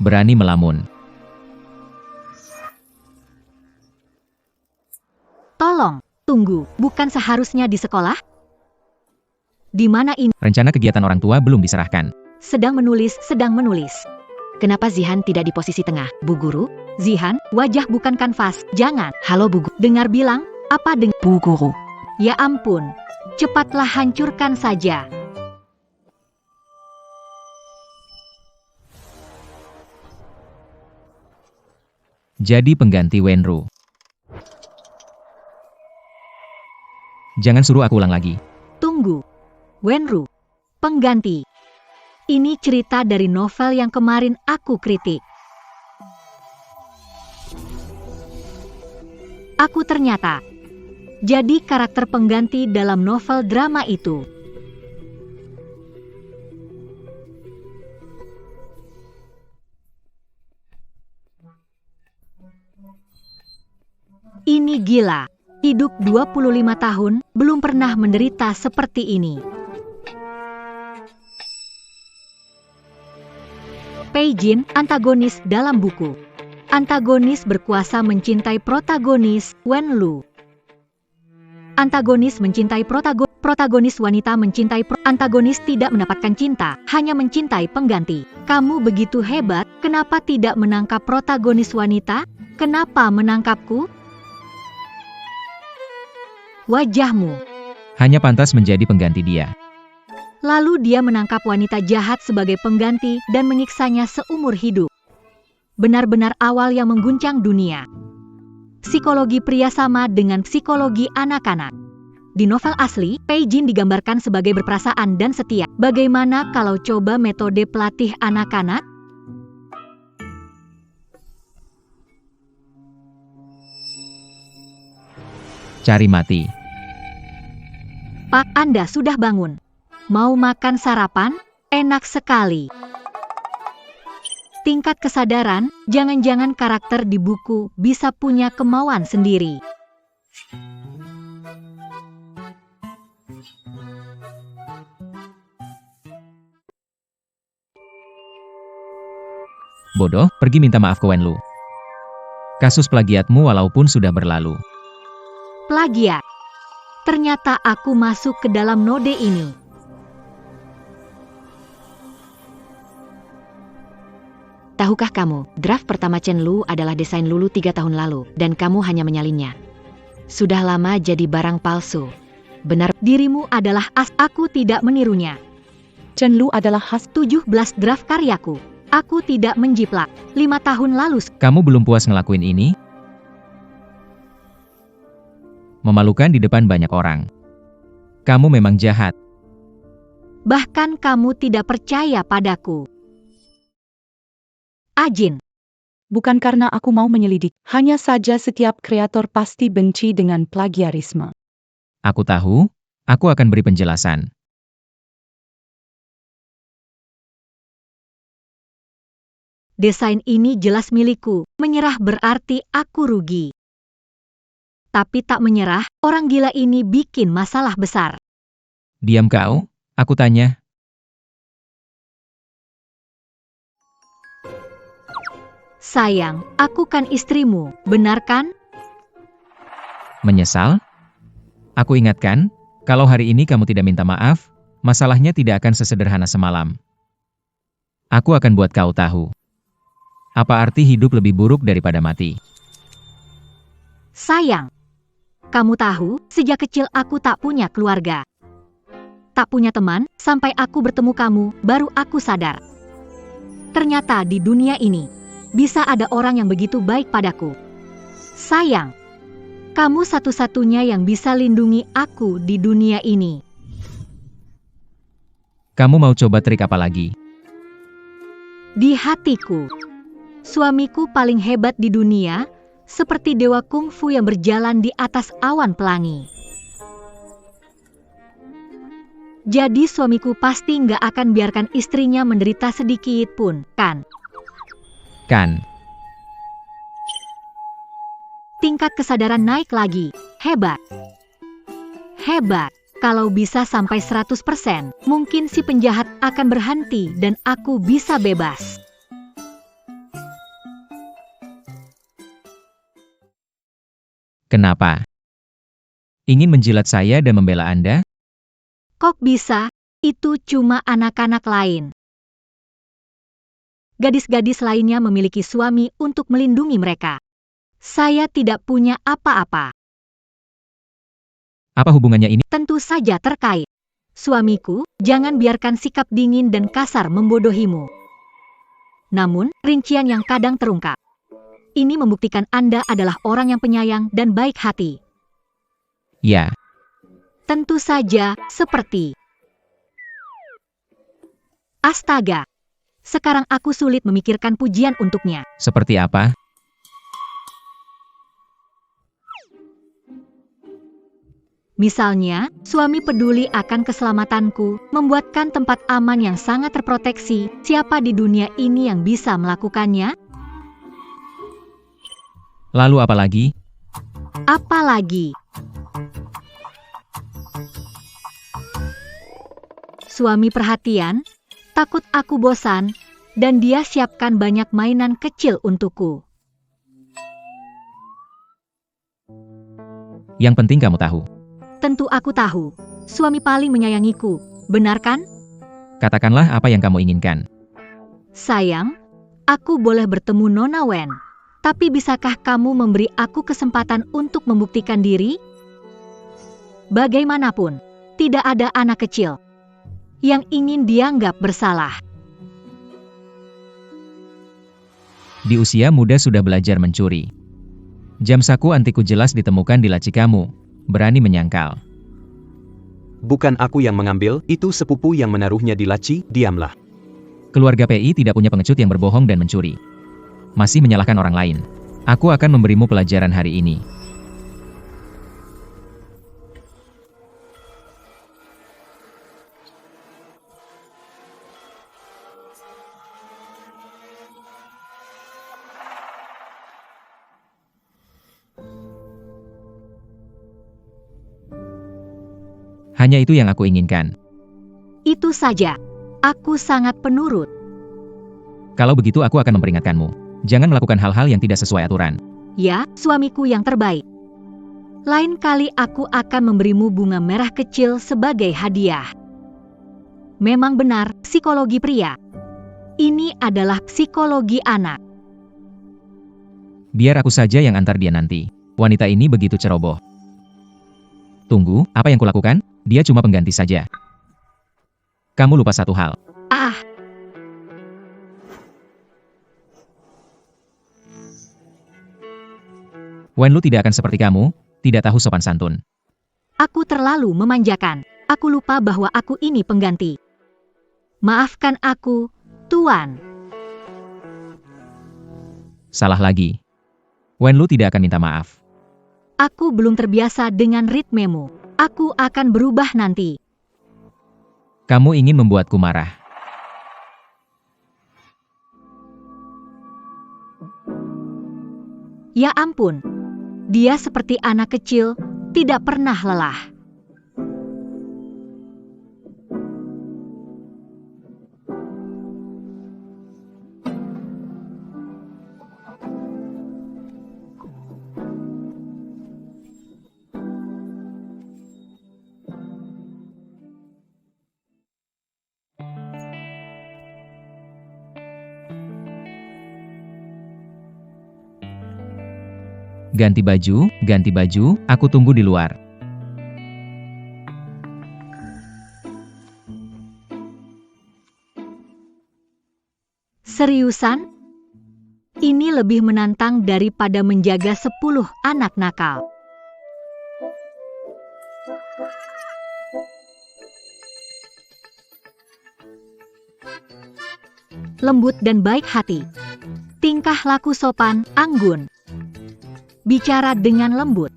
berani melamun. Tolong, tunggu, bukan seharusnya di sekolah? Di mana ini? Rencana kegiatan orang tua belum diserahkan. Sedang menulis. Kenapa Zihan tidak di posisi tengah, Bu Guru? Zihan, wajah bukan kanvas, jangan. Halo Bu Guru, dengar bilang, apa dengan Bu Guru? Ya ampun, cepatlah hancurkan saja. Jadi pengganti Wenru. Jangan suruh aku ulang lagi. Tunggu, Wenru, pengganti. Ini cerita dari novel yang kemarin aku kritik. Aku ternyata jadi karakter pengganti dalam novel drama itu. Ini gila. Hidup 25 tahun, belum pernah menderita seperti ini. Pei Jin, antagonis dalam buku. Antagonis berkuasa mencintai protagonis, Wen Lu. Antagonis mencintai protagonis wanita mencintai antagonis tidak mendapatkan cinta, hanya mencintai pengganti. Kamu begitu hebat, kenapa tidak menangkap protagonis wanita? Kenapa menangkapku? Wajahmu. Hanya pantas menjadi pengganti dia. Lalu dia menangkap wanita jahat sebagai pengganti dan menyiksanya seumur hidup. Benar-benar awal yang mengguncang dunia. Psikologi pria sama dengan psikologi anak-anak. Di novel asli, Pei Jin digambarkan sebagai berperasaan dan setia. Bagaimana kalau coba metode pelatih anak-anak? Cari mati. Pak, Anda sudah bangun. Mau makan sarapan? Enak sekali. Tingkat kesadaran, jangan-jangan karakter di buku bisa punya kemauan sendiri. Bodoh, pergi minta maaf ke Wenlu. Kasus plagiatmu walaupun sudah berlalu. Plagiat. Ternyata aku masuk ke dalam node ini. Tahukah kamu, draft pertama Chen Lu adalah desain Lulu 3 tahun lalu, dan kamu hanya menyalinnya. Sudah lama jadi barang palsu. Benar, dirimu adalah aku tidak menirunya. Chen Lu adalah khas 17 draft karyaku. Aku tidak menjiplak. 5 tahun lalu. Kamu belum puas ngelakuin ini? Memalukan di depan banyak orang. Kamu memang jahat. Bahkan kamu tidak percaya padaku. Ajin. bukan karena aku mau menyelidik, hanya saja setiap kreator pasti benci dengan plagiarisme. Aku tahu, aku akan beri penjelasan. Desain ini jelas milikku, menyerah berarti aku rugi. Tapi tak menyerah, orang gila ini bikin masalah besar. Diam kau, aku tanya. Sayang, aku kan istrimu, benar kan? Menyesal? Aku ingatkan, kalau hari ini kamu tidak minta maaf, masalahnya tidak akan sesederhana semalam. Aku akan buat kau tahu. Apa arti hidup lebih buruk daripada mati? Sayang, kamu tahu, sejak kecil aku tak punya keluarga. Tak punya teman, sampai aku bertemu kamu, baru aku sadar. Ternyata di dunia ini, bisa ada orang yang begitu baik padaku. Sayang, kamu satu-satunya yang bisa lindungi aku di dunia ini. Kamu mau coba trik apa lagi? Di hatiku, suamiku paling hebat di dunia, seperti dewa kungfu yang berjalan di atas awan pelangi. Jadi suamiku pasti nggak akan biarkan istrinya menderita sedikit pun, kan? Kan. Tingkat kesadaran naik lagi. Hebat. Hebat. Kalau bisa sampai 100%, mungkin si penjahat akan berhenti dan aku bisa bebas. Kenapa? Ingin menjilat saya dan membela Anda? Kok bisa? Itu cuma anak-anak lain. Gadis-gadis lainnya memiliki suami untuk melindungi mereka. Saya tidak punya apa-apa. Apa hubungannya ini? Tentu saja terkait. Suamiku, jangan biarkan sikap dingin dan kasar membodohimu. Namun, rincian yang kadang terungkap. Ini membuktikan Anda adalah orang yang penyayang dan baik hati. Ya, Tentu saja, seperti... Astaga! Sekarang aku sulit memikirkan pujian untuknya. seperti apa? Misalnya, suami peduli akan keselamatanku, membuatkan tempat aman yang sangat terproteksi. Siapa di dunia ini yang bisa melakukannya? Lalu apa lagi? Apalagi suami perhatian, takut aku bosan, dan dia siapkan banyak mainan kecil untukku. Yang penting kamu tahu. Tentu aku tahu, suami paling menyayangiku, benar kan? Katakanlah apa yang kamu inginkan. Sayang, aku boleh bertemu Nona Wen. Tapi bisakah kamu memberi aku kesempatan untuk membuktikan diri? Bagaimanapun, tidak ada anak kecil yang ingin dianggap bersalah. Di usia muda sudah belajar mencuri. Jam saku antiku jelas ditemukan di laci kamu. Berani menyangkal. Bukan aku yang mengambil, itu sepupu yang menaruhnya di laci, diamlah. Keluarga PI tidak punya pengecut yang berbohong dan mencuri. Masih menyalahkan orang lain. Aku akan memberimu pelajaran hari ini. Hanya itu yang aku inginkan. Itu saja. Aku sangat penurut. Kalau begitu aku akan memperingatkanmu. Jangan melakukan hal-hal yang tidak sesuai aturan. Ya, suamiku yang terbaik. Lain kali aku akan memberimu bunga merah kecil sebagai hadiah. Memang benar, psikologi pria. Ini adalah psikologi anak. Biar aku saja yang antar dia nanti. Wanita ini begitu ceroboh. Tunggu, apa yang kulakukan? Dia cuma pengganti saja. Kamu lupa satu hal. Ah, Wenlu tidak akan seperti kamu, tidak tahu sopan santun. aku terlalu memanjakan. Aku lupa bahwa aku ini pengganti. Maafkan aku, Tuan. Salah lagi. Wenlu tidak akan minta maaf. Aku belum terbiasa dengan ritmemu. Aku akan berubah nanti. Kamu ingin membuatku marah. Ya ampun. Dia seperti anak kecil, tidak pernah lelah. Ganti baju, aku tunggu di luar. Seriusan? Ini lebih menantang daripada menjaga 10 anak nakal. Lembut dan baik hati. Tingkah laku sopan, anggun. Bicara dengan lembut,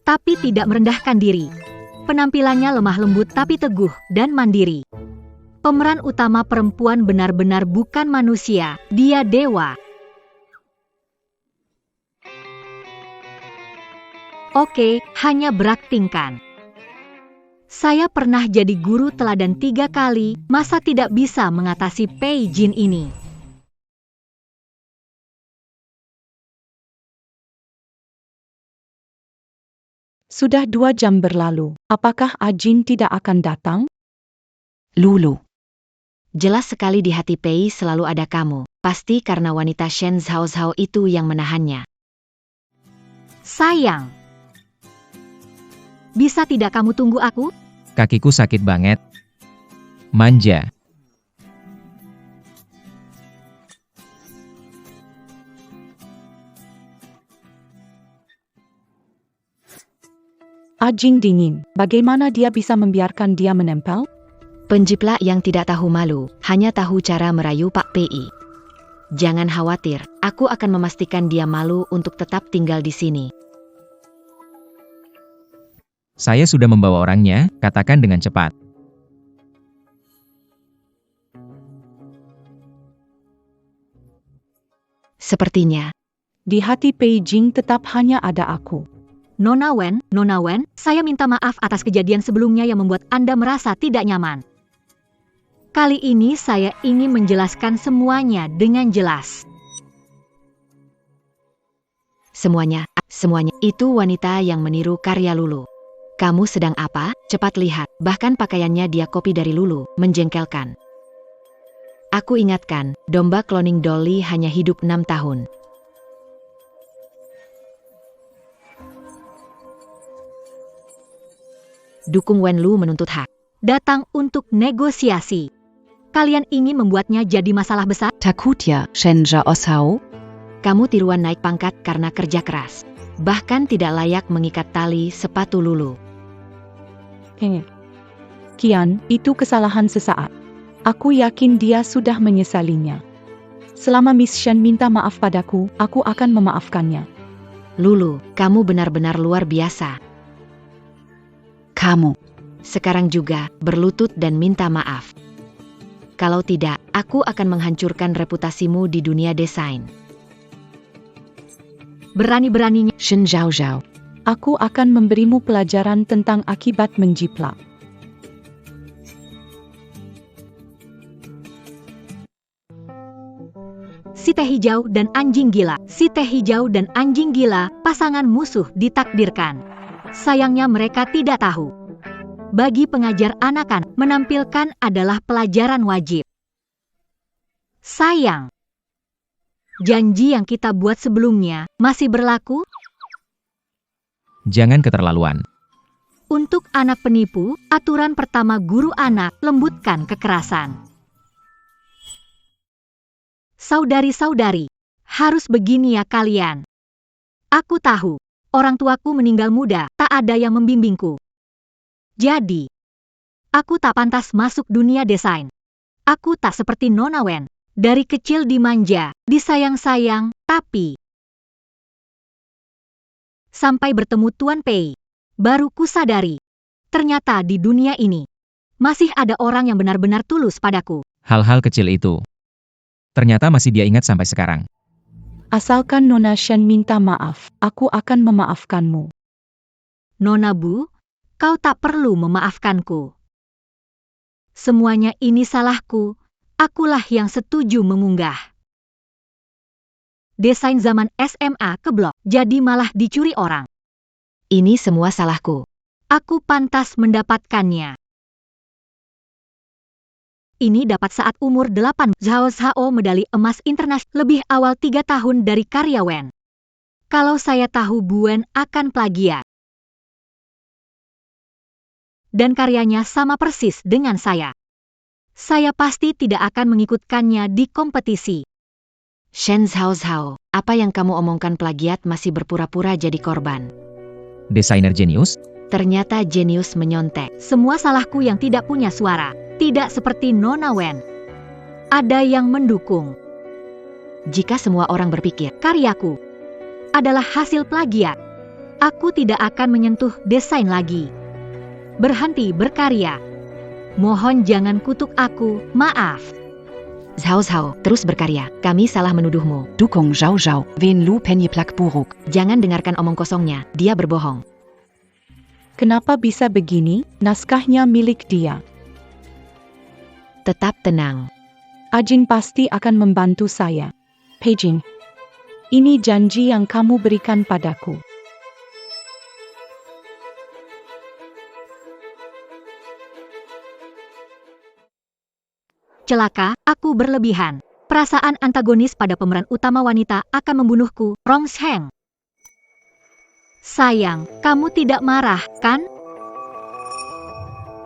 tapi tidak merendahkan diri. Penampilannya lemah lembut tapi teguh dan mandiri. Pemeran utama perempuan benar-benar bukan manusia, dia dewa. Oke, hanya beraktingkan. Saya pernah jadi guru teladan 3 kali, masa tidak bisa mengatasi Pei Jin ini? Sudah 2 jam berlalu. Apakah Ajin tidak akan datang? Lulu. Jelas sekali di hati Pei selalu ada kamu. Pasti karena wanita Shen Zhao Zhao itu yang menahannya. Sayang. Bisa tidak kamu tunggu aku? Kakiku sakit banget. Manja. Ajin dingin. Bagaimana dia bisa membiarkan dia menempel? Penjiplak yang tidak tahu malu, hanya tahu cara merayu Pak Pei. Jangan khawatir, aku akan memastikan dia malu untuk tetap tinggal di sini. Saya sudah membawa orangnya, katakan dengan cepat. Sepertinya, Di hati Pei Jing tetap hanya ada aku. Nona Wen, saya minta maaf atas kejadian sebelumnya yang membuat Anda merasa tidak nyaman. Kali ini saya ingin menjelaskan semuanya dengan jelas. semuanya itu wanita yang meniru karya Lulu. Kamu sedang apa? Cepat lihat, bahkan pakaiannya dia kopi dari Lulu, menjengkelkan. Aku ingatkan, domba cloning Dolly hanya hidup 6 tahun. Dukung Wenlu menuntut hak. Datang untuk negosiasi. Kalian ingin membuatnya jadi masalah besar? Takutnya, Shenja Oshao. Kamu tiruan naik pangkat karena kerja keras. Bahkan tidak layak mengikat tali sepatu Lulu. Kian, itu kesalahan sesaat. Aku yakin dia sudah menyesalinya. Selama Miss Shen minta maaf padaku, aku akan memaafkannya. Lulu, kamu benar-benar luar biasa. Kamu sekarang juga berlutut dan minta maaf. Kalau tidak, aku akan menghancurkan reputasimu di dunia desain. Berani-beraninya. Shen Zhao Zhao. Aku akan memberimu pelajaran tentang akibat menjiplak. Si teh hijau dan anjing gila. Si teh hijau dan anjing gila, pasangan musuh ditakdirkan. Sayangnya mereka tidak tahu. Bagi pengajar anak-anak, menampilkan adalah pelajaran wajib. Sayang. Janji yang kita buat sebelumnya masih berlaku? Jangan keterlaluan. Untuk anak penipu, aturan pertama guru anak, lembutkan kekerasan. Saudari-saudari, harus begini ya kalian. Aku tahu, orang tuaku meninggal muda, tak ada yang membimbingku. Jadi, aku tak pantas masuk dunia desain. Aku tak seperti Nona Wen, dari kecil dimanja, disayang-sayang, tapi sampai bertemu Tuan Pei, baru ku sadari, ternyata di dunia ini, masih ada orang yang benar-benar tulus padaku. Hal-hal kecil itu. Ternyata masih dia ingat sampai sekarang. Asalkan Nona Shen minta maaf, aku akan memaafkanmu. Nona Bu, kau tak perlu memaafkanku. Semuanya ini salahku, akulah yang setuju mengunggah. Desain zaman SMA ke blog, jadi malah dicuri orang. Ini semua salahku. Aku pantas mendapatkannya. Ini dapat saat umur 8. Zhao Zhao medali emas internasional lebih awal 3 tahun dari karya Wen. Kalau saya tahu Buen akan plagiat. Dan karyanya sama persis dengan saya pasti tidak akan mengikutkannya di kompetisi. Shen Zhao Zhao, apa yang kamu omongkan plagiat masih berpura-pura jadi korban. Desainer jenius? Ternyata jenius menyontek. Semua salahku yang tidak punya suara. Tidak seperti Nona Wen. Ada yang mendukung. Jika semua orang berpikir, Karyaku adalah hasil plagiat, aku tidak akan menyentuh desain lagi. Berhenti berkarya. Mohon jangan kutuk aku, maaf. Zhao Zhao, terus berkarya. Kami salah menuduhmu. Dukung Zhao Zhao, Wen Lu Penyiplak buruk. Jangan dengarkan omong kosongnya, dia berbohong. Kenapa bisa begini? Naskahnya milik dia. Tetap tenang. Ajin pasti akan membantu saya. Peijing, ini janji yang kamu berikan padaku. Celaka, aku berlebihan. Perasaan antagonis pada pemeran utama wanita akan membunuhku, Rong Sheng. Sayang, kamu tidak marah, kan?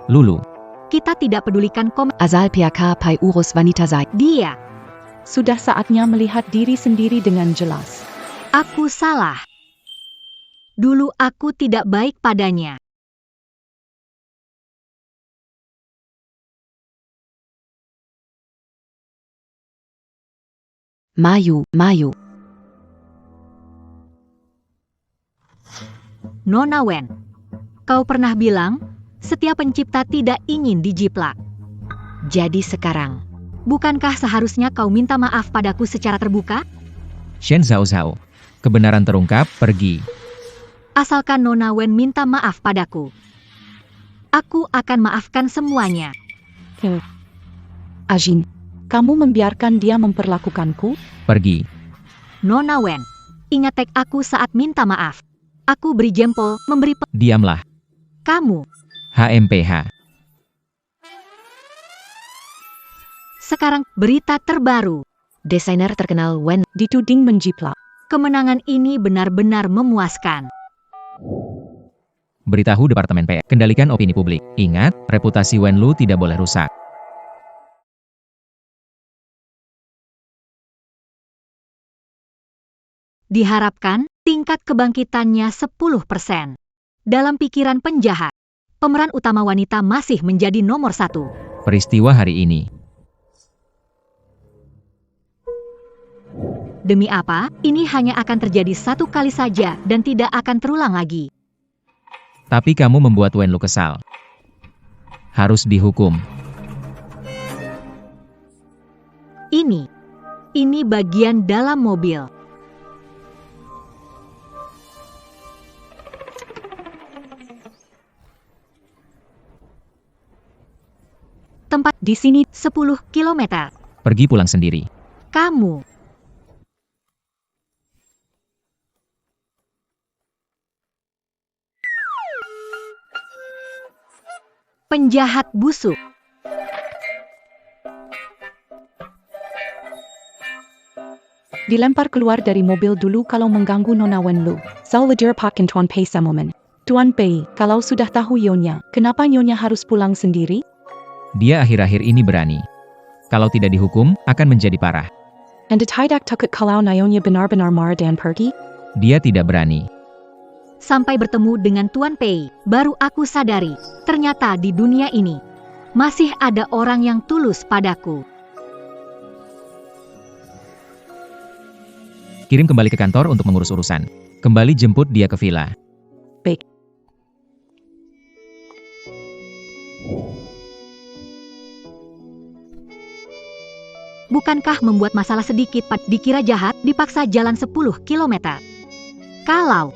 Lulu, Kita tidak pedulikan komen Asal PK pai urus wanita saya. dia. Sudah saatnya melihat diri sendiri dengan jelas. Aku salah. Dulu aku tidak baik padanya. Mayu. Nona Wen, kau pernah bilang, setiap pencipta tidak ingin dijiplak. Jadi sekarang, Bukankah seharusnya kau minta maaf padaku secara terbuka? Shen Zhao. Kebenaran terungkap, pergi. Asalkan Nona Wen minta maaf padaku. Aku akan maafkan semuanya. Ajin, kamu membiarkan dia memperlakukanku? Pergi. Nona Wen, ingat tag aku saat minta maaf. Aku beri jempol, memberi Diamlah. kamu. HMPH. Sekarang, berita terbaru. desainer terkenal Wen Dituding menjiplak. Kemenangan ini benar-benar memuaskan. Beritahu Departemen PR. Kendalikan opini publik. Ingat, reputasi Wenlu tidak boleh rusak. Diharapkan, tingkat kebangkitannya 10%. Dalam pikiran penjahat, pemeran utama wanita masih menjadi nomor 1. Peristiwa hari ini. Demi apa, ini hanya akan terjadi satu kali saja dan tidak akan terulang lagi. Tapi kamu membuat Wenlu kesal. Harus dihukum. Ini bagian dalam mobil. Tempat Di sini, 10 km. Pergi pulang sendiri. Kamu. Penjahat busuk. dilempar keluar dari mobil dulu kalau mengganggu Nona Wenlu. Sauledir pakin Tuan Pei Samomen. Tuan Pei, kalau sudah tahu Nyonya, kenapa Nyonya harus pulang sendiri? Dia akhir-akhir ini berani. Kalau tidak dihukum, akan menjadi parah. And tidak takut kalau Nyonya benar-benar marah dan pergi? Dia tidak berani. Sampai bertemu dengan Tuan Pei, baru aku sadari, ternyata di dunia ini, masih ada orang yang tulus padaku. Kirim kembali ke kantor untuk mengurus urusan. Kembali jemput dia ke villa. Baik. Bukankah membuat masalah sedikit dikira jahat dipaksa jalan 10 km? Kalau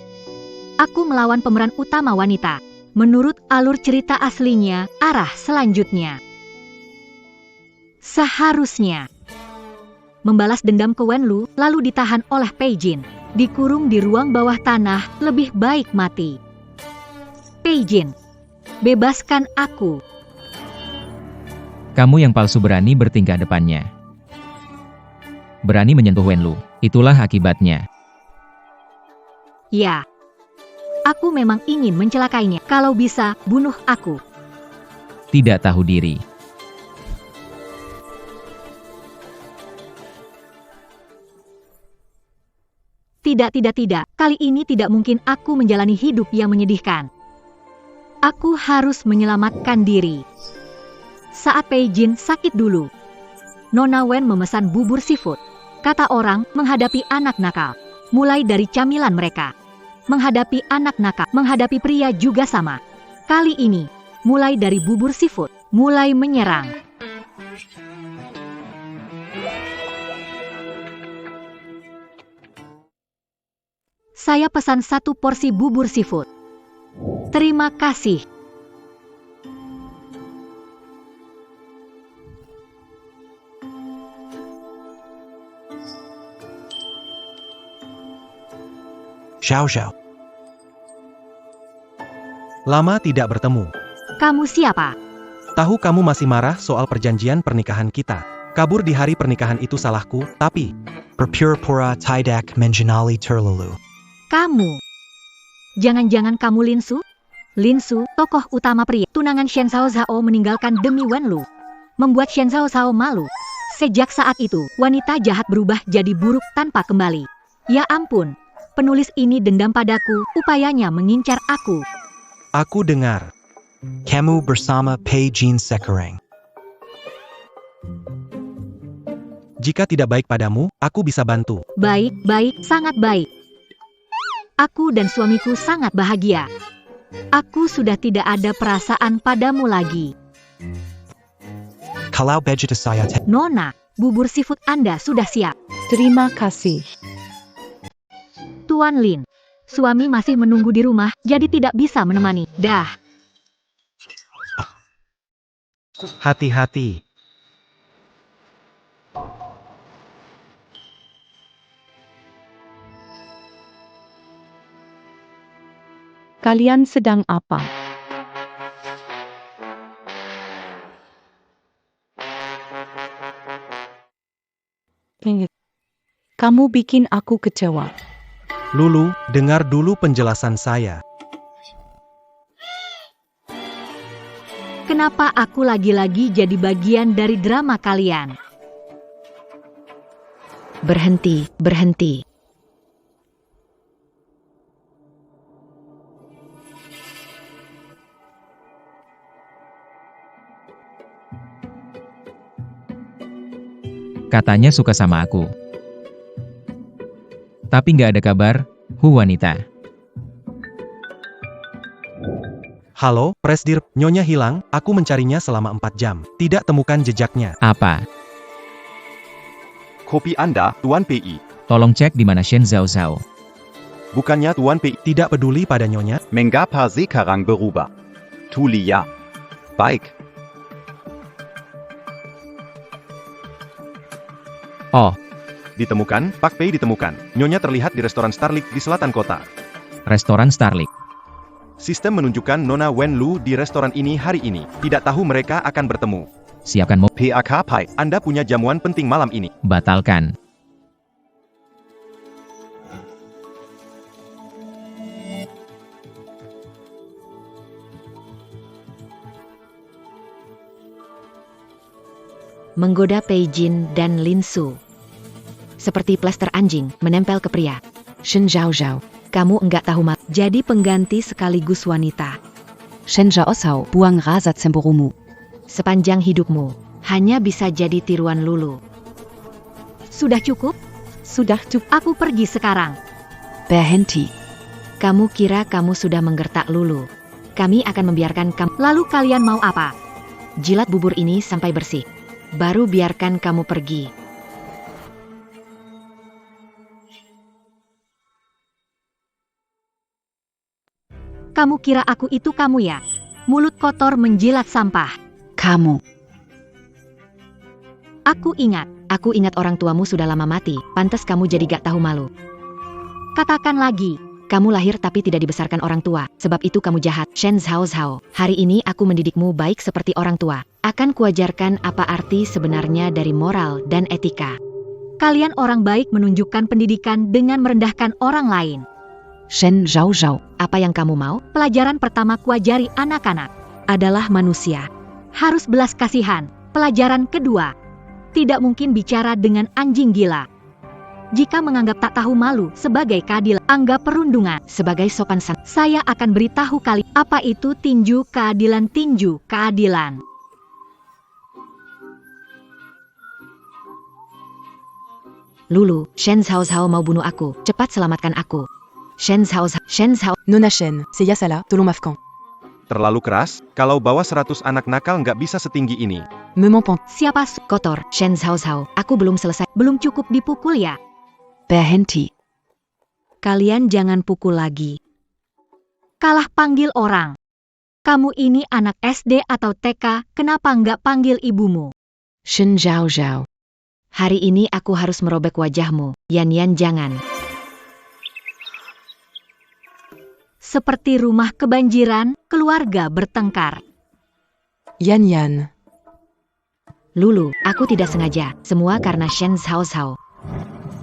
aku melawan pemeran utama wanita, menurut alur cerita aslinya, arah selanjutnya seharusnya membalas dendam ke Wenlu, lalu ditahan oleh Pei Jin, dikurung di ruang bawah tanah, lebih baik mati. Pei Jin, bebaskan aku. Kamu yang palsu berani bertingkah depannya. Berani menyentuh Wenlu, itulah akibatnya. Ya, aku memang ingin mencelakainya. Kalau bisa, bunuh aku. Tidak tahu diri. Tidak. Kali ini tidak mungkin aku menjalani hidup yang menyedihkan. Aku harus menyelamatkan diri. Saat Pei Jin sakit dulu, Nona Wen memesan bubur seafood. Kata orang, menghadapi anak nakal, mulai dari camilan mereka. Menghadapi anak nakal, menghadapi pria juga sama. Kali ini, mulai dari bubur seafood, mulai menyerang. Saya pesan 1 porsi bubur seafood. Terima kasih. Xiao. Lama tidak bertemu. Kamu siapa? tahu kamu masih marah soal perjanjian pernikahan kita. Kabur di hari pernikahan itu salahku, tapi Berpura-pura tidak mengenali terlalu. Kamu. Jangan-jangan kamu Linsu? Linsu, tokoh utama pria. Tunangan Shen Zhao Zhao meninggalkan demi Wenlu. Membuat Shen Zhao Zhao malu. Sejak saat itu, wanita jahat berubah jadi buruk tanpa kembali. Ya ampun, penulis ini dendam padaku, upayanya mengincar aku. aku dengar. Kamu bersama Pei Jin sekarang. Jika tidak baik padamu, aku bisa bantu. Baik, baik, sangat baik. Aku dan suamiku sangat bahagia. Aku sudah tidak ada perasaan padamu lagi. Kalau begitu saya Nona, bubur seafood Anda sudah siap. Terima kasih. Tuan Lin, suami masih menunggu di rumah, jadi tidak bisa menemani. Dah. Hati-hati. Kalian sedang apa? Kamu bikin aku kecewa. Lulu, dengar dulu penjelasan saya. Kenapa aku lagi-lagi jadi bagian dari drama kalian? Berhenti, berhenti. Katanya suka sama aku. Tapi nggak ada kabar, wanita. Halo, Presdir, Nyonya hilang, aku mencarinya selama 4 jam. Tidak temukan jejaknya. Apa? Kopi Anda, Tuan PI. Tolong cek di mana Shen Zhao Zhao. Bukannya Tuan PI. Tidak peduli pada Nyonya. Mengapa sekarang berubah? Tulia. Baik. Oh, Ditemukan, Pak Pei ditemukan. Nyonya terlihat di restoran Starlight di selatan kota. restoran Starlight. Sistem menunjukkan Nona Wen Lu di restoran ini hari ini. Tidak tahu mereka akan bertemu. Siapkan mobil. PAK Pai, Anda punya jamuan penting malam ini. Batalkan. Menggoda Pei Jin dan Lin Su. Seperti plester anjing, menempel ke pria. Shen Zhao Zhao. Kamu enggak tahu jadi pengganti sekaligus wanita. Shen Zhao Zhao buang rasa cemburumu. Sepanjang hidupmu, hanya bisa jadi tiruan Lulu. Sudah cukup? Sudah cukup. Aku pergi sekarang. Berhenti. Kamu kira kamu sudah menggertak Lulu. Kami akan membiarkan kamu. Lalu kalian mau apa? Jilat bubur ini sampai bersih. Baru biarkan kamu pergi. Kamu kira aku itu kamu ya? Mulut kotor menjilat sampah. Kamu. Aku ingat. Aku ingat orang tuamu sudah lama mati, pantas kamu jadi gak tahu malu. Katakan lagi. Kamu lahir tapi tidak dibesarkan orang tua, sebab itu kamu jahat. Shen Zhao Zhao, hari ini aku mendidikmu baik seperti orang tua. Akan kuajarkan apa arti sebenarnya dari moral dan etika. Kalian orang baik menunjukkan pendidikan dengan merendahkan orang lain. Shen Zhao Zhao. Apa yang kamu mau? Pelajaran pertama kuajari anak-anak Adalah manusia. harus belas kasihan. Pelajaran kedua, tidak mungkin bicara dengan anjing gila. Jika menganggap tak tahu malu sebagai keadilan, anggap perundungan Sebagai sopan santun. Saya akan beritahu kali apa itu tinju keadilan. Tinju keadilan. Lulu, Shen Zhao Zhao mau bunuh aku. Cepat selamatkan aku. Shen Zhao Zhao. Shen Zhao. Nona Shen, c'est Yasala, tolong maafkan. Terlalu keras, kalau bawa 100 anak nakal nggak bisa setinggi ini. Me m'en pente. Siapa Kotor. Shen Zhao Zhao. Aku belum selesai. belum cukup dipukul ya? Berhenti. Kalian jangan pukul lagi. Kalah panggil orang. Kamu ini anak SD atau TK, kenapa nggak panggil ibumu? Shen Zhao Zhao. Hari ini aku harus merobek wajahmu. Yan Yan jangan. Seperti rumah kebanjiran, keluarga bertengkar. Yan Yan. Lulu, aku tidak sengaja. Semua karena Shen Zhaozhao.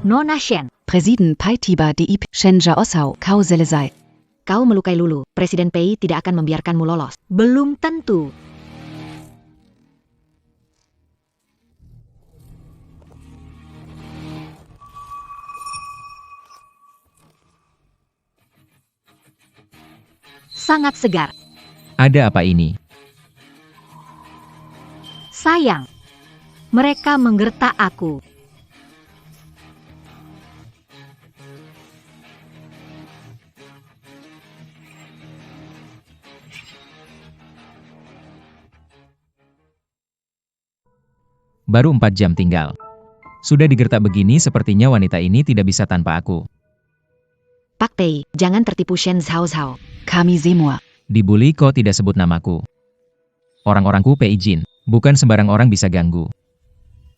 Nona Shen, Präsident Pai Tiba Diip Shenja Osau Kau Selesai. Kau melukai Lulu. Presiden Pei tidak akan membiarkanmu lolos. belum tentu. Sangat segar. Ada apa ini? Sayang, mereka menggertak aku. Baru 4 jam tinggal. Sudah digertak begini, sepertinya wanita ini tidak bisa tanpa aku. Pak Pei, jangan tertipu Shen Zhaozhao. Kami semua. Dibully kok tidak sebut namaku. Orang-orangku Pei Jin, bukan sembarang orang bisa ganggu.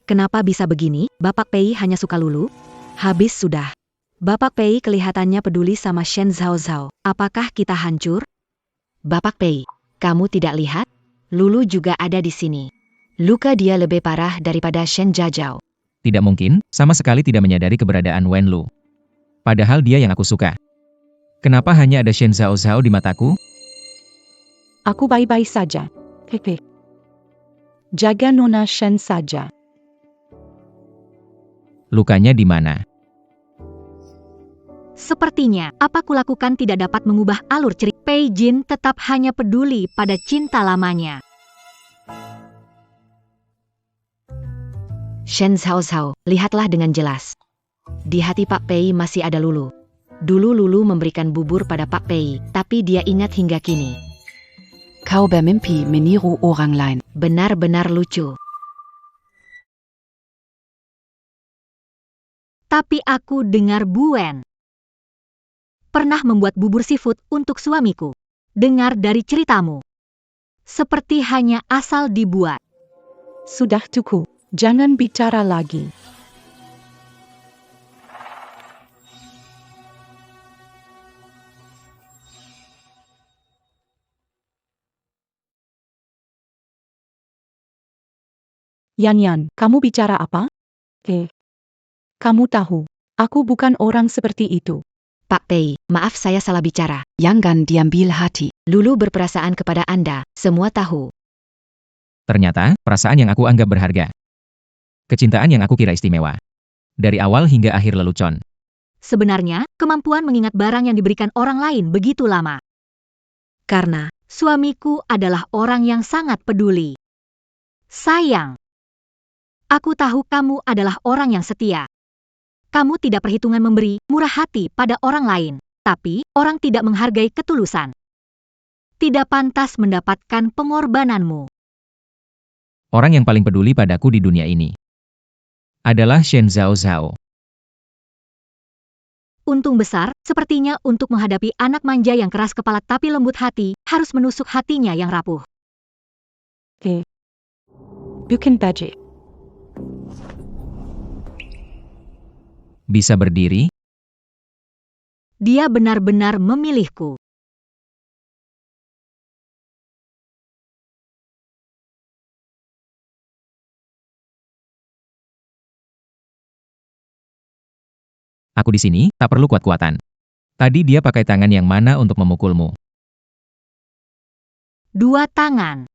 Kenapa bisa begini? Bapak Pei hanya suka Lulu? Habis sudah. Bapak Pei kelihatannya peduli sama Shen Zhaozhao. Apakah kita hancur? Bapak Pei, kamu tidak lihat? Lulu juga ada di sini. Luka dia lebih parah daripada Shen Zhaozhao. Tidak mungkin, sama sekali tidak menyadari keberadaan Wen Lu. Padahal dia yang aku suka. Kenapa hanya ada Shen Zhaozhao di mataku? Aku baik-baik saja. Hehe. Jaga Nona Shen saja. Lukanya di mana? Sepertinya, apa kulakukan tidak dapat mengubah alur cerita. Pei Jin tetap hanya peduli pada cinta lamanya. Shen Zhaozhao, lihatlah dengan jelas. Di hati Pak Pei masih ada Lulu. Dulu Lulu memberikan bubur pada Pak Pei, tapi dia ingat hingga kini. Kau bermimpi meniru orang lain. Benar-benar lucu. Tapi aku dengar Buen pernah membuat bubur seafood untuk suamiku. Dengar dari ceritamu. Seperti hanya asal dibuat. Sudah cukup. Jangan bicara lagi. Yan Yan, kamu bicara apa? Kamu tahu, aku bukan orang seperti itu. Pak Pei, maaf saya salah bicara. Jangan diambil hati. Lulu berperasaan kepada Anda, semua tahu. Ternyata, perasaan yang aku anggap berharga. Kecintaan yang aku kira istimewa. Dari awal hingga akhir lelucon. Sebenarnya, kemampuan mengingat barang yang diberikan orang lain begitu lama. Karena, suamiku adalah orang yang sangat peduli. Sayang. Aku tahu kamu adalah orang yang setia. Kamu tidak perhitungan memberi murah hati pada orang lain. Tapi, orang tidak menghargai ketulusan. Tidak pantas mendapatkan pengorbananmu. Orang yang paling peduli padaku di dunia ini adalah Shen Zhaozhao. Untung besar, sepertinya untuk menghadapi anak manja yang keras kepala tapi lembut hati, harus menusuk hatinya yang rapuh. Bukan baje. Bisa berdiri? Dia benar-benar memilihku. Aku di sini, tak perlu kuat-kuatan. Tadi dia pakai tangan yang mana untuk memukulmu? 2 tangan.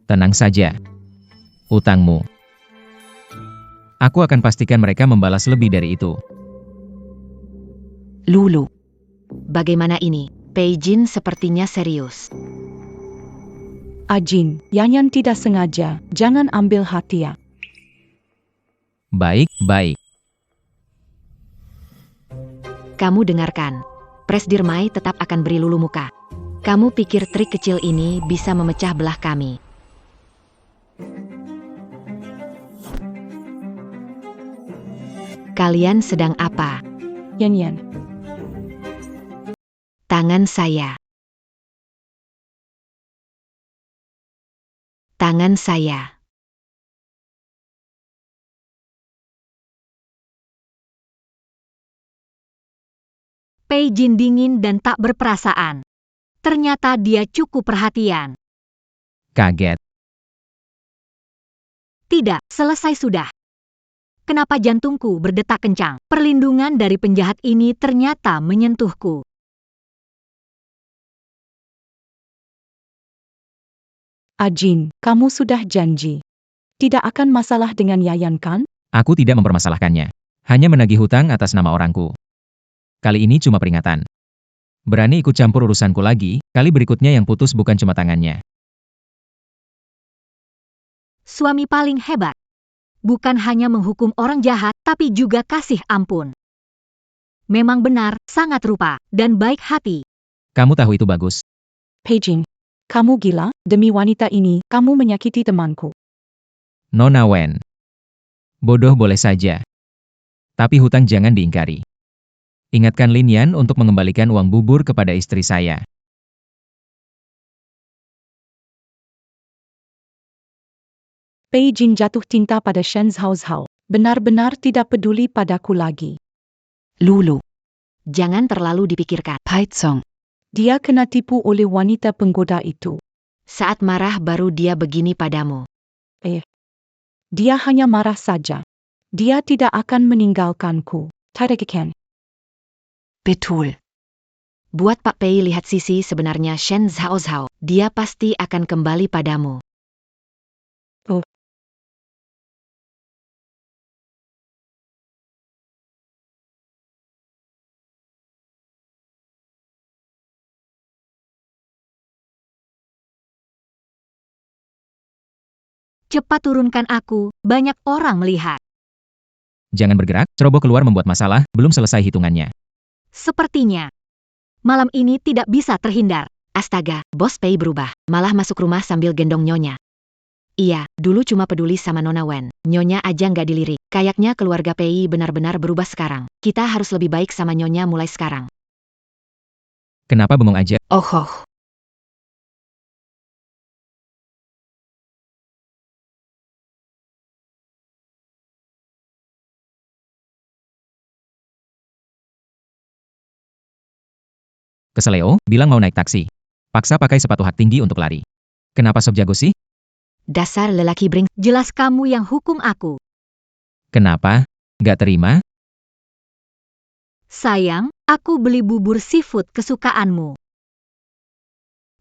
Tenang saja. Utangmu. Aku akan pastikan mereka membalas lebih dari itu. Lulu. Bagaimana ini? Pei Jin sepertinya serius. Ajin, Yan Yan tidak sengaja. Jangan ambil hati ya. Baik, baik. Kamu dengarkan. Presdir Mai tetap akan beri Lulu muka. Kamu pikir trik kecil ini bisa memecah belah kami? Kalian sedang apa? Yan Yan. Tangan saya. Tangan saya. Pei Jin dingin dan tak berperasaan. Ternyata dia cukup perhatian. Kaget. Tidak, selesai sudah. Kenapa jantungku berdetak kencang? Perlindungan dari penjahat ini ternyata menyentuhku. Ajin, kamu sudah janji. Tidak akan masalah dengan Yayan kan? Aku tidak mempermasalahkannya. Hanya menagih hutang atas nama orangku. Kali ini cuma peringatan. Berani ikut campur urusanku lagi, kali berikutnya yang putus bukan cuma tangannya. Suami paling hebat. Bukan hanya menghukum orang jahat, tapi juga kasih ampun. Memang benar, sangat rupa, dan baik hati. Kamu tahu itu bagus. Pei Jin, kamu gila? Demi wanita ini, kamu menyakiti temanku. Nona Wen. Bodoh boleh saja. Tapi hutang jangan diingkari. Ingatkan Lin Yan untuk mengembalikan uang bubur kepada istri saya. Pei Jin jatuh cinta pada Shen Zhao. Benar-benar tidak peduli padaku lagi. Lulu. Jangan terlalu dipikirkan. Paizong. Dia kena tipu oleh wanita penggoda itu. Saat marah baru dia begini padamu. Dia hanya marah saja. Dia tidak akan meninggalkanku. Tarekiken. Betul. Buat Pak Pei lihat sisi sebenarnya Shen Zhao. Dia pasti akan kembali padamu. Cepat turunkan aku, banyak orang melihat. Jangan bergerak, ceroboh keluar membuat masalah, belum selesai hitungannya. Sepertinya, malam ini tidak bisa terhindar. Astaga, Bos Pei berubah, malah masuk rumah sambil gendong Nyonya. Iya, dulu cuma peduli sama Nona Wen. Nyonya aja nggak dilirik. Kayaknya keluarga Pei benar-benar berubah sekarang. Kita harus lebih baik sama Nyonya mulai sekarang. Kenapa bengong aja? Oh. Keseleo, bilang mau naik taksi. Paksa pakai sepatu hak tinggi untuk lari. Kenapa sok jago sih? Dasar lelaki bring. Jelas kamu yang hukum aku. Kenapa? Gak terima? Sayang, aku beli bubur seafood kesukaanmu.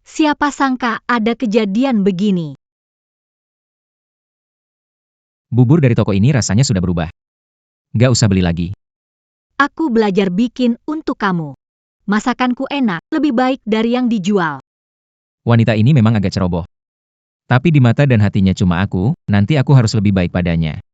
Siapa sangka ada kejadian begini. Bubur dari toko ini rasanya sudah berubah. Gak usah beli lagi. Aku belajar bikin untuk kamu. Masakanku enak, lebih baik dari yang dijual. Wanita ini memang agak ceroboh. Tapi di mata dan hatinya cuma aku, nanti aku harus lebih baik padanya.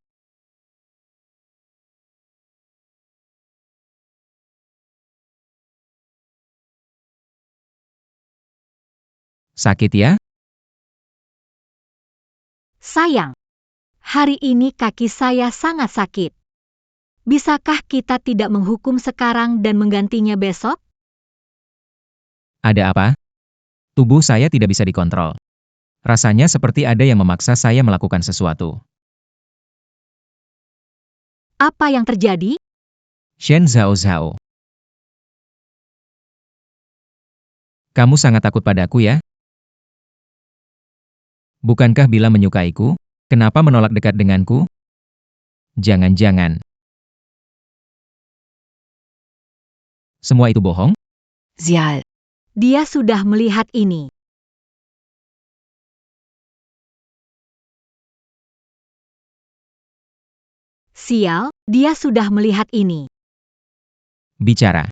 Sakit ya? Sayang, hari ini kaki saya sangat sakit. Bisakah kita tidak menghukum sekarang dan menggantinya besok? Ada apa? Tubuh saya tidak bisa dikontrol. Rasanya seperti ada yang memaksa saya melakukan sesuatu. Apa yang terjadi? Shen Zhao. Kamu sangat takut padaku ya? Bukankah bila menyukaiku? Kenapa menolak dekat denganku? Jangan-jangan. Semua itu bohong? Sial. Dia sudah melihat ini. Sial, dia sudah melihat ini. Bicara.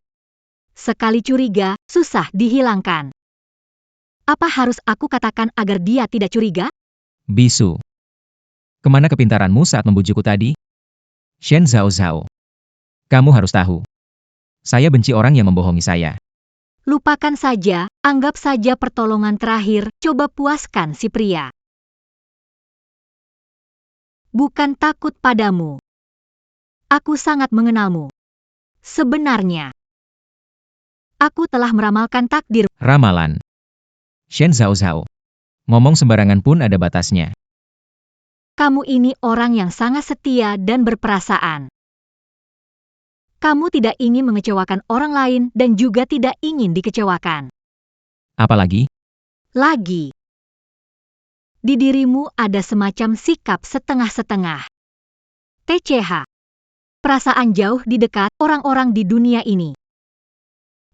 Sekali curiga, susah dihilangkan. Apa harus aku katakan agar dia tidak curiga? Bisu. Kemana kepintaranmu saat membujukku tadi? Shen Zhao. Kamu harus tahu. Saya benci orang yang membohongi saya. Lupakan saja, anggap saja pertolongan terakhir, coba puaskan si pria. Bukan takut padamu. Aku sangat mengenalmu. Sebenarnya, aku telah meramalkan takdir. Ramalan. Shen Zhao. Ngomong sembarangan pun ada batasnya. Kamu ini orang yang sangat setia dan berperasaan. Kamu tidak ingin mengecewakan orang lain dan juga tidak ingin dikecewakan. Apalagi, Lagi, di dirimu ada semacam sikap setengah-setengah. TCH. Perasaan jauh di dekat orang-orang di dunia ini.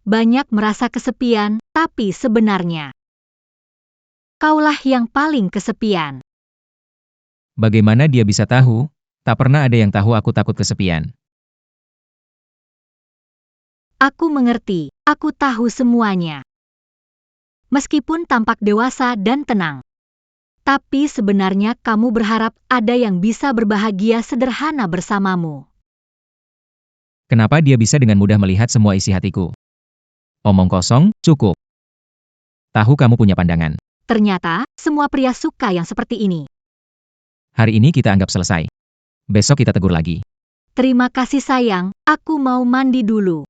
Banyak merasa kesepian, tapi sebenarnya kaulah yang paling kesepian. bagaimana dia bisa tahu? Tak pernah ada yang tahu aku takut kesepian. Aku mengerti, aku tahu semuanya. Meskipun tampak dewasa dan tenang. Tapi sebenarnya kamu berharap ada yang bisa berbahagia sederhana bersamamu. Kenapa dia bisa dengan mudah melihat semua isi hatiku? Omong kosong, cukup. Tahu kamu punya pandangan. Ternyata, semua pria suka yang seperti ini. Hari ini kita anggap selesai. Besok kita tegur lagi. Terima kasih sayang, aku mau mandi dulu.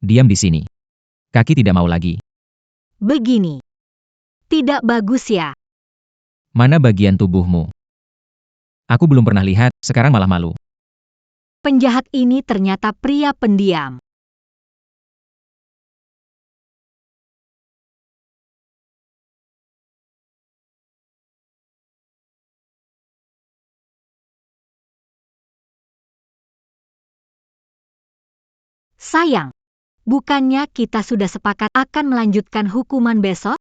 Diam di sini. Kaki tidak mau lagi. Begini. Tidak bagus ya. Mana bagian tubuhmu? Aku belum pernah lihat, sekarang malah malu. Penjahat ini ternyata pria pendiam. Sayang, bukannya kita sudah sepakat akan melanjutkan hukuman besok?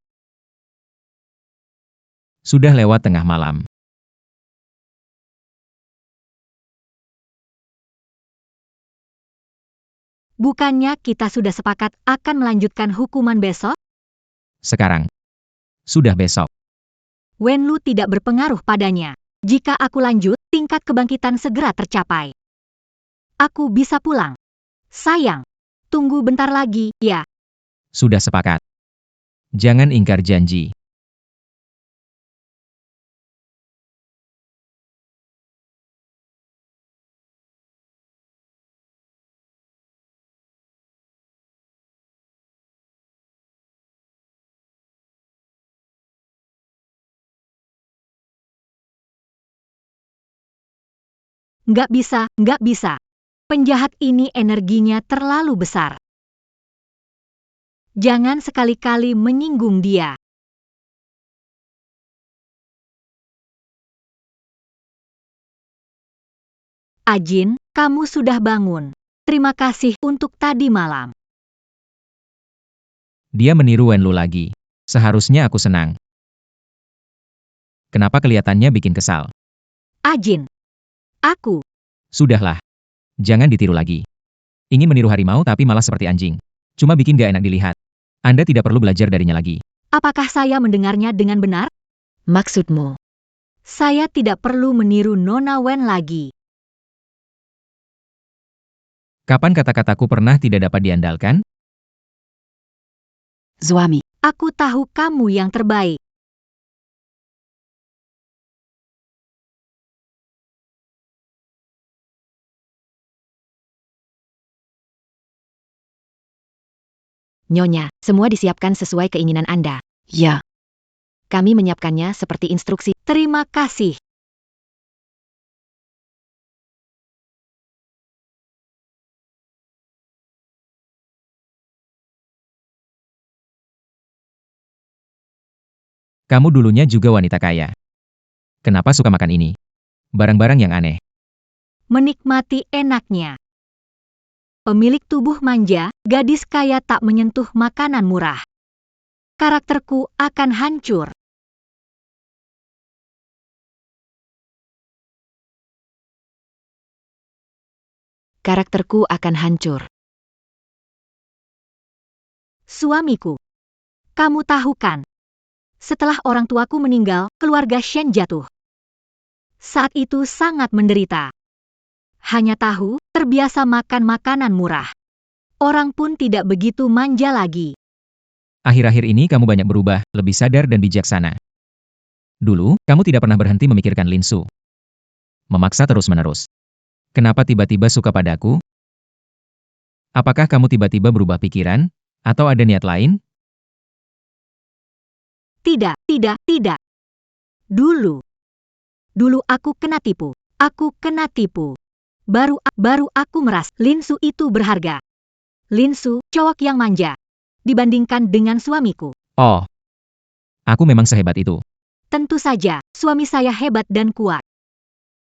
Sudah lewat tengah malam. Bukannya kita sudah sepakat akan melanjutkan hukuman besok? Sekarang. Sudah besok. Wenlu tidak berpengaruh padanya. Jika aku lanjut, tingkat kebangkitan segera tercapai. Aku bisa pulang. Sayang, tunggu bentar lagi, ya. Sudah sepakat. Jangan ingkar janji. Nggak bisa. Penjahat ini energinya terlalu besar. Jangan sekali-kali menyinggung dia. Ajin, kamu sudah bangun. Terima kasih untuk tadi malam. Dia meniru Wenlu lagi. Seharusnya aku senang. Kenapa kelihatannya bikin kesal? Ajin. Aku. Sudahlah. Jangan ditiru lagi. Ingin meniru harimau tapi malah seperti anjing. Cuma bikin gak enak dilihat. Anda tidak perlu belajar darinya lagi. Apakah saya mendengarnya dengan benar? Maksudmu? Saya tidak perlu meniru Nona Wen lagi. Kapan kata-kataku pernah tidak dapat diandalkan? Suami. Aku tahu kamu yang terbaik. Nyonya, semua disiapkan sesuai keinginan Anda. Ya. Kami menyiapkannya seperti instruksi. Terima kasih. Kamu dulunya juga wanita kaya. Kenapa suka makan ini? Barang-barang yang aneh. Menikmati enaknya. Pemilik tubuh manja, gadis kaya tak menyentuh makanan murah. Karakterku akan hancur. Karakterku akan hancur. Suamiku. Kamu tahu kan? Setelah orang tuaku meninggal, keluarga Shen jatuh. Saat itu sangat menderita. Hanya tahu, terbiasa makan makanan murah. Orang pun tidak begitu manja lagi. Akhir-akhir ini kamu banyak berubah, lebih sadar dan bijaksana. Dulu, kamu tidak pernah berhenti memikirkan Lin Su. Memaksa terus-menerus. Kenapa tiba-tiba suka padaku? Apakah kamu tiba-tiba berubah pikiran? Atau ada niat lain? Tidak. Dulu aku kena tipu. Aku kena tipu. Baru aku merasa Linsu itu berharga. Linsu, cowok yang manja. Dibandingkan dengan suamiku. Oh, aku memang sehebat itu. Tentu saja, suami saya hebat dan kuat.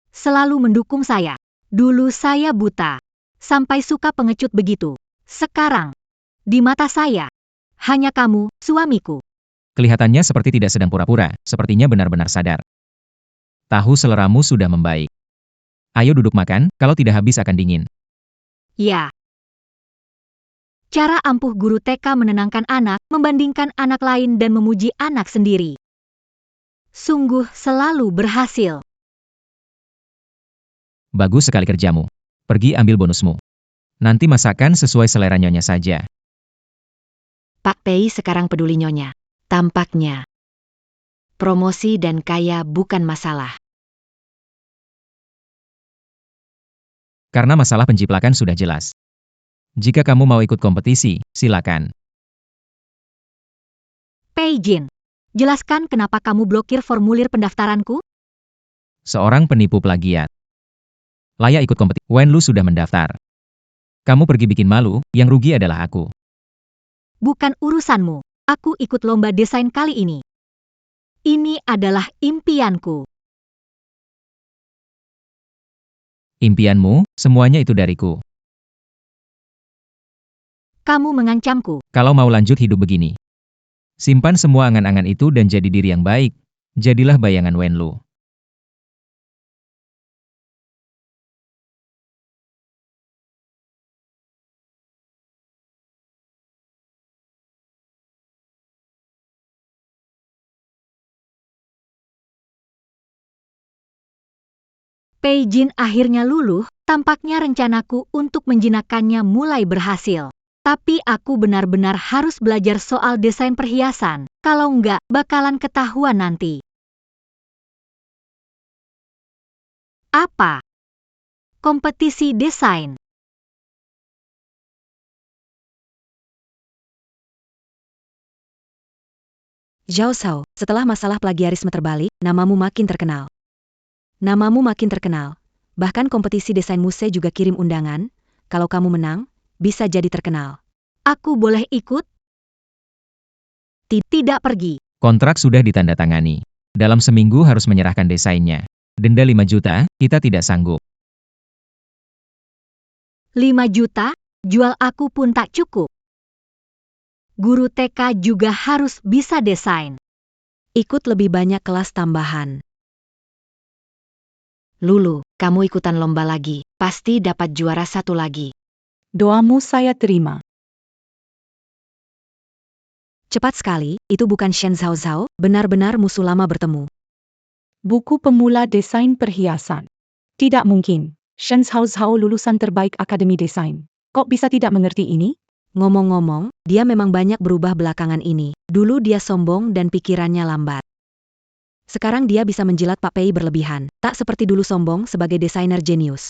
Selalu mendukung saya. Dulu saya buta. Sampai suka pengecut begitu. Sekarang, di mata saya, hanya kamu, suamiku. Kelihatannya seperti tidak sedang pura-pura, sepertinya benar-benar sadar. Tahu seleramu sudah membaik. Ayo duduk makan, kalau tidak habis akan dingin. Ya. Cara ampuh guru TK menenangkan anak, membandingkan anak lain dan memuji anak sendiri. Sungguh selalu berhasil. Bagus sekali kerjamu. Pergi ambil bonusmu. Nanti masakan sesuai selera nyonya saja. Pak Pei sekarang peduli nyonya. Tampaknya. Promosi dan kaya bukan masalah. Karena masalah penjiplakan sudah jelas. Jika kamu mau ikut kompetisi, silakan. Pei Jin, jelaskan kenapa kamu blokir formulir pendaftaranku? Seorang penipu plagiat. Layak ikut kompetisi. Wen Lu sudah mendaftar. Kamu pergi bikin malu, yang rugi adalah aku. Bukan urusanmu. Aku ikut lomba desain kali ini. Ini adalah impianku. Impianmu, semuanya itu dariku. Kamu mengancamku. Kalau mau lanjut hidup begini, simpan semua angan-angan itu dan jadi diri yang baik. Jadilah bayangan Wen Lu. Pei Jin akhirnya luluh, tampaknya rencanaku untuk menjinakkannya mulai berhasil. Tapi aku benar-benar harus belajar soal desain perhiasan, kalau enggak bakalan ketahuan nanti. Apa? Kompetisi desain. Zhao Shao, setelah masalah plagiarisme terbalik, namamu makin terkenal. Bahkan kompetisi desain muse juga kirim undangan. Kalau kamu menang, bisa jadi terkenal. Aku boleh ikut? Tidak pergi. Kontrak sudah ditandatangani. Dalam seminggu harus menyerahkan desainnya. Denda 5 juta, kita tidak sanggup. 5 juta? Jual aku pun tak cukup. Guru TK juga harus bisa desain. Ikut lebih banyak kelas tambahan. Lulu, kamu ikutan lomba lagi. Pasti dapat juara 1 lagi. Doamu saya terima. Cepat sekali, itu bukan Shen Zhao Zhao, benar-benar musuh lama bertemu. Buku pemula desain perhiasan. Tidak mungkin. Shen Zhao Zhao lulusan terbaik Akademi Desain. Kok bisa tidak mengerti ini? Ngomong-ngomong, dia memang banyak berubah belakangan ini. Dulu dia sombong dan pikirannya lambat. Sekarang dia bisa menjilat Pak Pei berlebihan, tak seperti dulu sombong sebagai desainer jenius.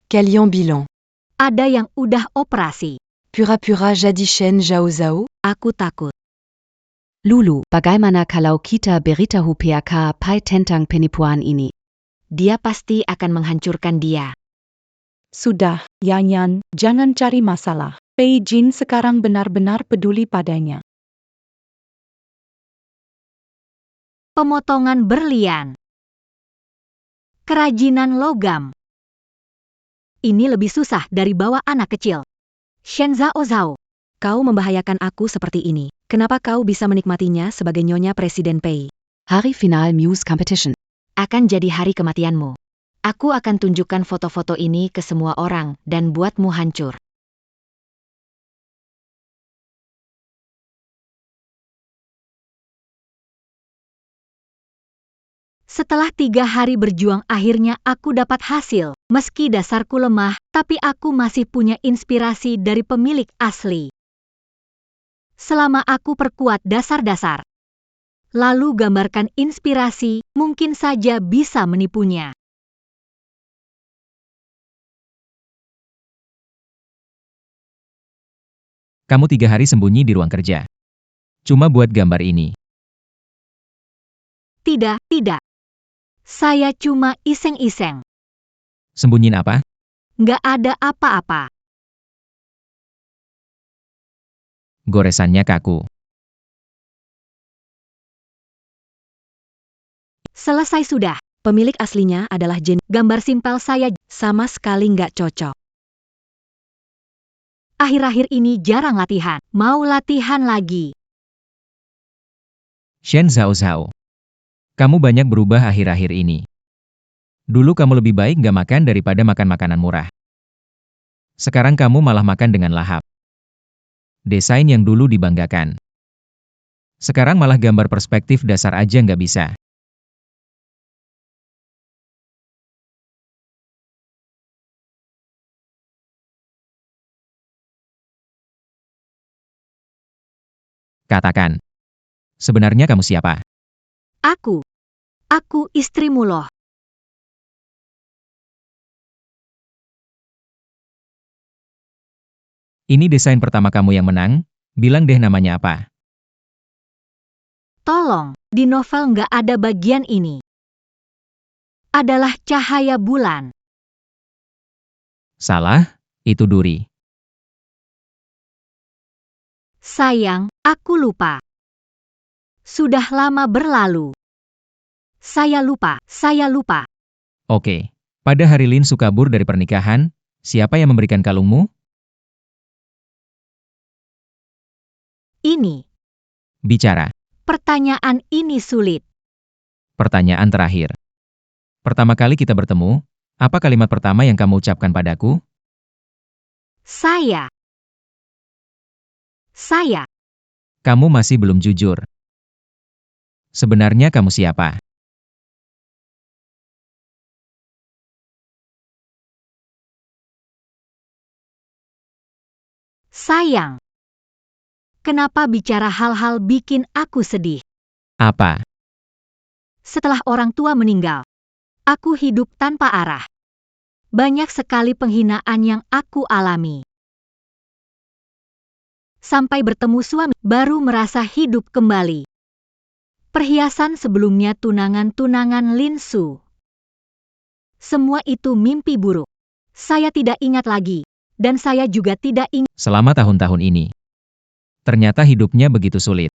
Kalian bilang. Ada yang udah operasi. Pura-pura jadi Shen Zhao Zhao. Aku takut. Lulu, bagaimana kalau kita beritahu PAK Pai tentang penipuan ini? Dia pasti akan menghancurkan dia. Sudah, Yanyan, jangan cari masalah. Pei Jin sekarang benar-benar peduli padanya. Pemotongan berlian. Kerajinan logam. Ini lebih susah dari bawa anak kecil. Shen Zhao Zhao, Kau membahayakan aku seperti ini. Kenapa kau bisa menikmatinya sebagai nyonya Presiden Pei? Hari final Muse Competition. Akan jadi hari kematianmu. Aku akan tunjukkan foto-foto ini ke semua orang dan buatmu hancur. setelah 3 hari berjuang akhirnya aku dapat hasil. Meski dasarku lemah, tapi aku masih punya inspirasi dari pemilik asli. Selama aku perkuat dasar-dasar, lalu gambarkan inspirasi, mungkin saja bisa menipunya. Kamu 3 hari sembunyi di ruang kerja. Cuma buat gambar ini. Tidak. Saya cuma iseng-iseng. Sembunyiin apa? Nggak ada apa-apa. Goresannya kaku. Selesai sudah. Pemilik aslinya adalah Jen. Gambar simpel saya Sama sekali nggak cocok. akhir-akhir ini jarang latihan. Mau latihan lagi. Shen Zhao Zhao. Kamu banyak berubah akhir-akhir ini. Dulu kamu lebih baik nggak makan daripada makan makanan murah. Sekarang kamu malah makan dengan lahap. Desain yang dulu dibanggakan. Sekarang malah gambar perspektif dasar aja nggak bisa. Katakan. Sebenarnya kamu siapa? Aku istrimu loh. Ini desain pertama kamu yang menang, bilang deh namanya apa. Tolong, di novel nggak ada bagian ini. Adalah cahaya bulan. Salah, itu duri. Sayang, aku lupa. Sudah lama berlalu. Saya lupa. Oke, pada hari Lin Su kabur dari pernikahan, siapa yang memberikan kalungmu? Ini. Bicara. Pertanyaan ini sulit. Pertanyaan terakhir. Pertama kali kita bertemu, apa kalimat pertama yang kamu ucapkan padaku? Saya. Kamu masih belum jujur. Sebenarnya kamu siapa? Sayang. Kenapa bicara hal-hal bikin aku sedih? Apa? Setelah orang tua meninggal, aku hidup tanpa arah. Banyak sekali penghinaan yang aku alami. Sampai bertemu suami, baru merasa hidup kembali. Perhiasan sebelumnya tunangan-tunangan Lin Su. Semua itu mimpi buruk. Saya tidak ingat lagi. Dan saya juga tidak ingat. Selama tahun-tahun ini. Ternyata hidupnya begitu sulit.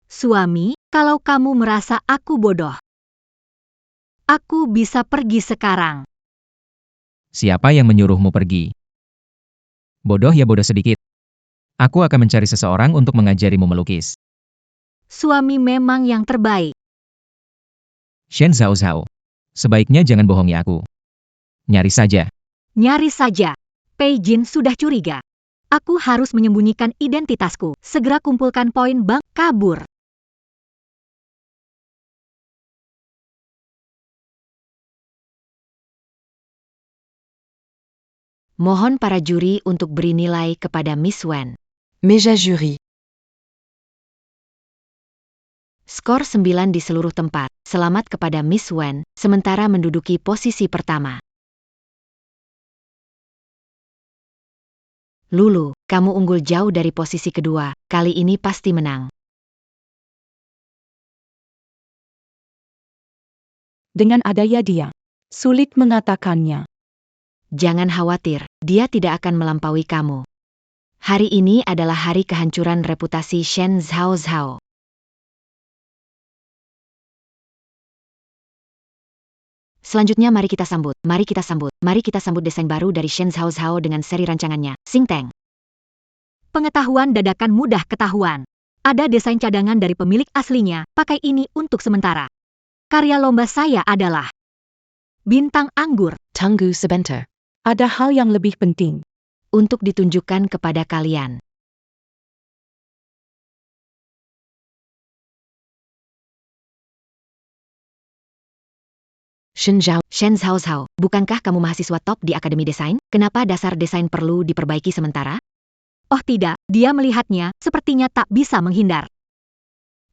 Suami, kalau kamu merasa aku bodoh, aku bisa pergi sekarang. Siapa yang menyuruhmu pergi? Bodoh ya bodoh sedikit. Aku akan mencari seseorang untuk mengajarimu melukis. Suami memang yang terbaik. Shen Zhao Zhao. Sebaiknya jangan bohongi aku. Nyaris saja. Pei Jin sudah curiga. Aku harus menyembunyikan identitasku. Segera kumpulkan poin bank, kabur. Mohon para juri untuk beri nilai kepada Miss Wen. Meja juri. Skor 9 di seluruh tempat. Selamat kepada Miss Wen, sementara menduduki posisi pertama. Lulu, kamu unggul jauh dari posisi kedua, kali ini pasti menang. Dengan adanya dia, sulit mengatakannya. Jangan khawatir, dia tidak akan melampaui kamu. Hari ini adalah hari kehancuran reputasi Shen Zhao Zhao. Selanjutnya mari kita sambut desain baru dari Shen Zhao Zhao dengan seri rancangannya, Sing Teng. Pengetahuan dadakan mudah ketahuan. Ada desain cadangan dari pemilik aslinya, pakai ini untuk sementara. Karya lomba saya adalah bintang anggur. Tunggu sebentar. Ada hal yang lebih penting. Untuk ditunjukkan kepada kalian. Shen Zhao Zhao, bukankah kamu mahasiswa top di Akademi Desain? Kenapa dasar desain perlu diperbaiki sementara? Oh tidak, dia melihatnya, sepertinya tak bisa menghindar.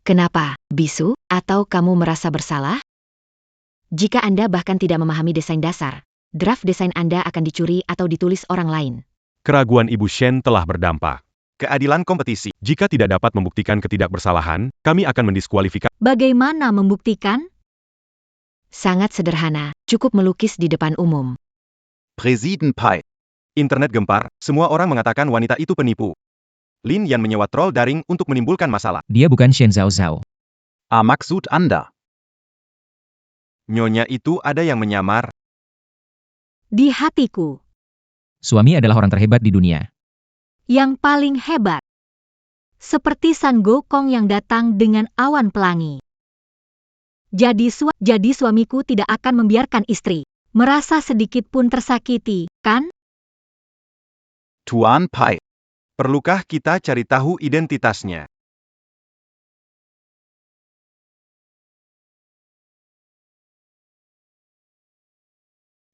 Kenapa, bisu? Atau kamu merasa bersalah? Jika Anda bahkan tidak memahami desain dasar, draft desain Anda akan dicuri atau ditulis orang lain. Keraguan Ibu Shen telah berdampak. Keadilan kompetisi. Jika tidak dapat membuktikan ketidakbersalahan, kami akan mendiskualifikasi. Bagaimana membuktikan? Sangat sederhana, cukup melukis di depan umum. Presiden Pai. Internet gempar, semua orang mengatakan wanita itu penipu. Lin Yan menyewa troll daring untuk menimbulkan masalah. Dia bukan Shen Zhao Zhao. Maksud Anda? Nyonya itu ada yang menyamar. Di hatiku, Suami adalah orang terhebat di dunia. yang paling hebat. Seperti San Gokong yang datang dengan awan pelangi. Jadi suamiku tidak akan membiarkan istri merasa sedikit pun tersakiti, kan? Tuan Pai. Perlukah kita cari tahu identitasnya?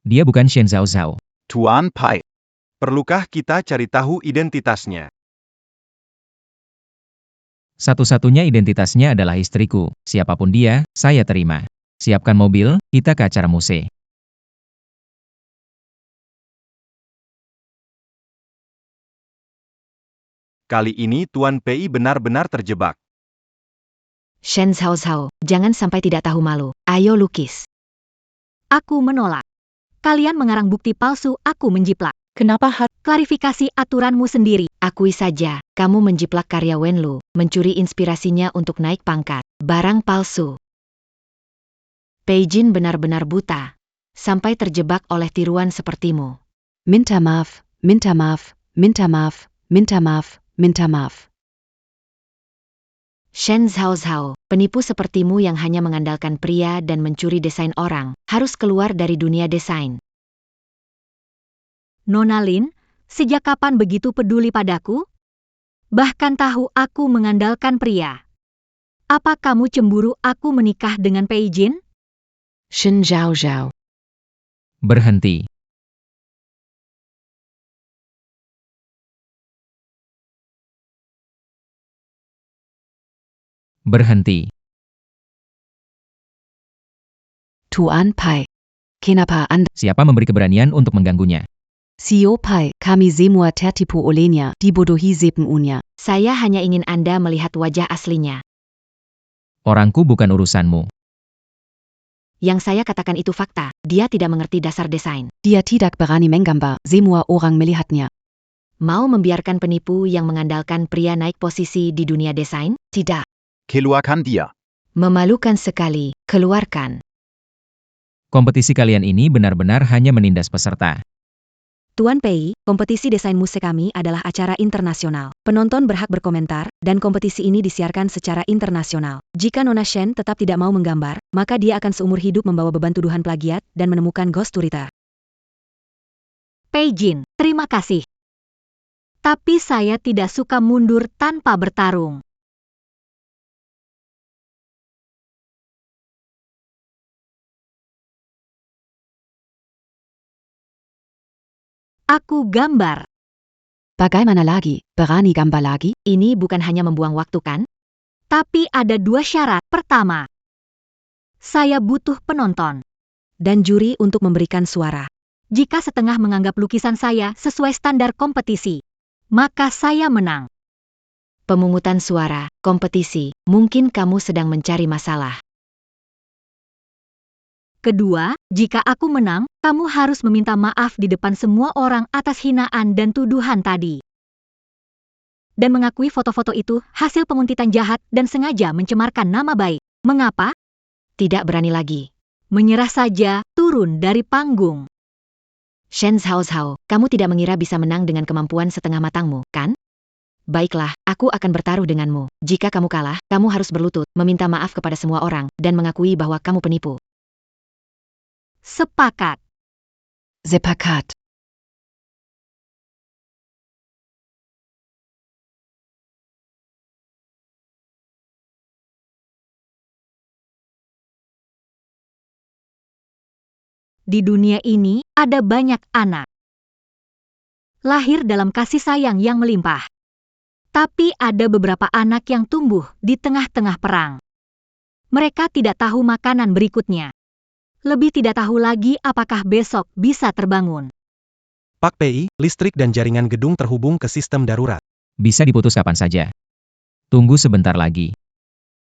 Dia bukan Shen Zhao Zhao. Tuan Pai. Perlukah kita cari tahu identitasnya? Satu-satunya identitasnya adalah istriku. Siapapun dia, saya terima. Siapkan mobil, kita ke acara muse. Kali ini Tuan Pei benar-benar terjebak. Shen Zhao Zhao, jangan sampai tidak tahu malu. Ayo lukis. Aku menolak. Kalian mengarang bukti palsu, aku menjiplak. Kenapa Klarifikasi aturanmu sendiri. Akui saja, kamu menjiplak karya Wenlu, mencuri inspirasinya untuk naik pangkat. Barang palsu. Peijin benar-benar buta. Sampai terjebak oleh tiruan sepertimu. Minta maaf, minta maaf, minta maaf, minta maaf, minta maaf. Shen Zhao Zhao, penipu sepertimu yang hanya mengandalkan pria dan mencuri desain orang, harus keluar dari dunia desain. Nona Lin, sejak kapan begitu peduli padaku? Bahkan tahu aku mengandalkan pria. Apa kamu cemburu aku menikah dengan Peijin? Shen Zhao Zhao. Berhenti. Berhenti. Tuan Pai. Kenapa Anda? Siapa memberi keberanian untuk mengganggunya? Sio Pai, kami semua tertipu olehnya, dibodohi sepenuhnya. Saya hanya ingin Anda melihat wajah aslinya. Orangku bukan urusanmu. Yang saya katakan itu fakta, dia tidak mengerti dasar desain. Dia tidak berani menggambar, semua orang melihatnya. Mau membiarkan penipu yang mengandalkan pria naik posisi di dunia desain? Tidak. Keluarkan dia. Memalukan sekali, keluarkan. Kompetisi kalian ini benar-benar hanya menindas peserta. Tuan Pei, kompetisi desain muse kami adalah acara internasional. Penonton berhak berkomentar, dan kompetisi ini disiarkan secara internasional. Jika Nona Shen tetap tidak mau menggambar, maka dia akan seumur hidup membawa beban tuduhan plagiat dan menemukan ghost Twitter. Peijin, terima kasih. Tapi saya tidak suka mundur tanpa bertarung. Aku gambar. Bagaimana lagi, berani gambar lagi? Ini bukan hanya membuang waktu kan? Tapi ada 2 syarat. Pertama, saya butuh penonton dan juri untuk memberikan suara. Jika setengah menganggap lukisan saya sesuai standar kompetisi, maka saya menang. Pemungutan suara, kompetisi, mungkin kamu sedang mencari masalah. Kedua, jika aku menang, kamu harus meminta maaf di depan semua orang atas hinaan dan tuduhan tadi. Dan mengakui foto-foto itu hasil penguntitan jahat dan sengaja mencemarkan nama baik. Mengapa? Tidak berani lagi. Menyerah saja, turun dari panggung. Shen Zhao Zhao, kamu tidak mengira bisa menang dengan kemampuan setengah matangmu, kan? Baiklah, aku akan bertaruh denganmu. Jika kamu kalah, kamu harus berlutut, meminta maaf kepada semua orang, dan mengakui bahwa kamu penipu. Sepakat. Sepakat. Di dunia ini, ada banyak anak. Lahir dalam kasih sayang yang melimpah. Tapi ada beberapa anak yang tumbuh di tengah-tengah perang. Mereka tidak tahu makanan berikutnya. Lebih tidak tahu lagi apakah besok bisa terbangun. Pak Pei, listrik dan jaringan gedung terhubung ke sistem darurat. Bisa diputus kapan saja. Tunggu sebentar lagi.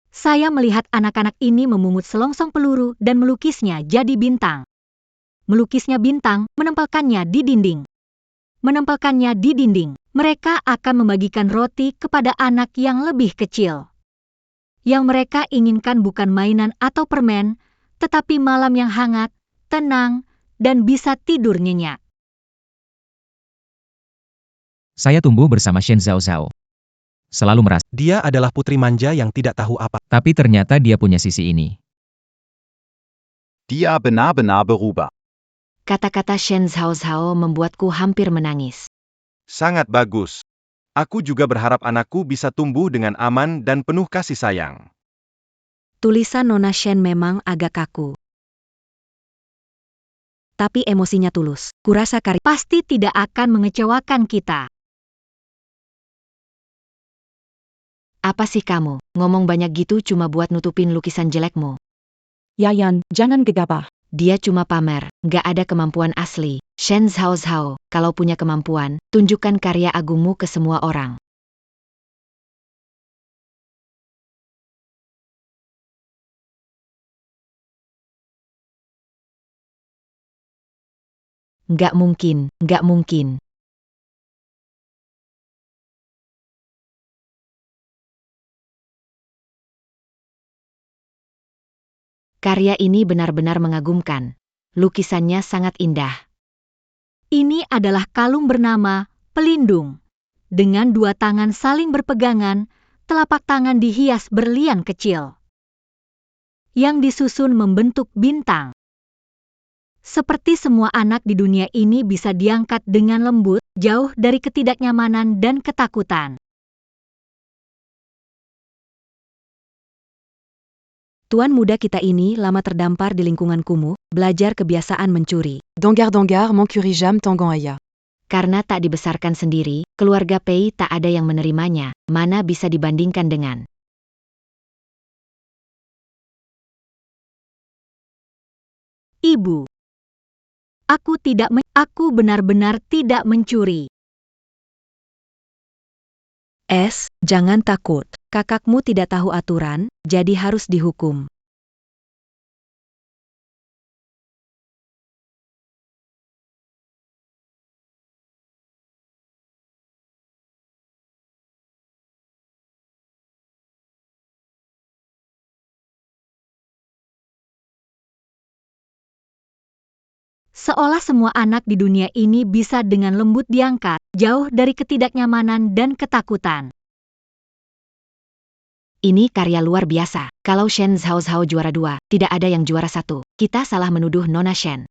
Saya melihat anak-anak ini memungut selongsong peluru dan melukisnya jadi bintang. Melukisnya bintang, menempelkannya di dinding. Menempelkannya di dinding. Mereka akan membagikan roti kepada anak yang lebih kecil. Yang mereka inginkan bukan mainan atau permen, tetapi malam yang hangat, tenang, dan bisa tidur nyenyak. Saya tumbuh bersama Shen Zhaozhao. Selalu merasa, Dia adalah putri manja yang tidak tahu apa. tapi ternyata dia punya sisi ini. Dia benar-benar berubah. Kata-kata Shen Zhaozhao membuatku hampir menangis. Sangat bagus. Aku juga berharap anakku bisa tumbuh dengan aman dan penuh kasih sayang. Tulisan Nona Shen memang agak kaku. Tapi emosinya tulus. Kurasa karya Pasti tidak akan mengecewakan kita. apa sih kamu? Ngomong banyak gitu cuma buat nutupin lukisan jelekmu. Yayan, jangan gegabah. Dia cuma pamer, nggak ada kemampuan asli. Shen Zhaozhao, kalau punya kemampuan, tunjukkan karya agungmu ke semua orang. Nggak mungkin, nggak mungkin. Karya ini benar-benar mengagumkan. Lukisannya sangat indah. Ini adalah kalung bernama pelindung. Dengan dua tangan saling berpegangan, telapak tangan dihias berlian kecil. Yang disusun membentuk bintang. Seperti semua anak di dunia ini bisa diangkat dengan lembut, jauh dari ketidaknyamanan dan ketakutan. Tuan muda kita ini lama terdampar di lingkungan kumuh, belajar kebiasaan mencuri. Dangar, mon curijam tangan aya. Karena tak dibesarkan sendiri, keluarga Pei tak ada yang menerimanya, mana bisa dibandingkan dengan Ibu. Aku benar-benar tidak mencuri. Jangan takut. Kakakmu tidak tahu aturan, jadi harus dihukum. Seolah semua anak di dunia ini bisa dengan lembut diangkat, jauh dari ketidaknyamanan dan ketakutan. Ini karya luar biasa. Kalau Shen Zhaozhao juara 2, tidak ada yang juara 1. Kita salah menuduh Nona Shen.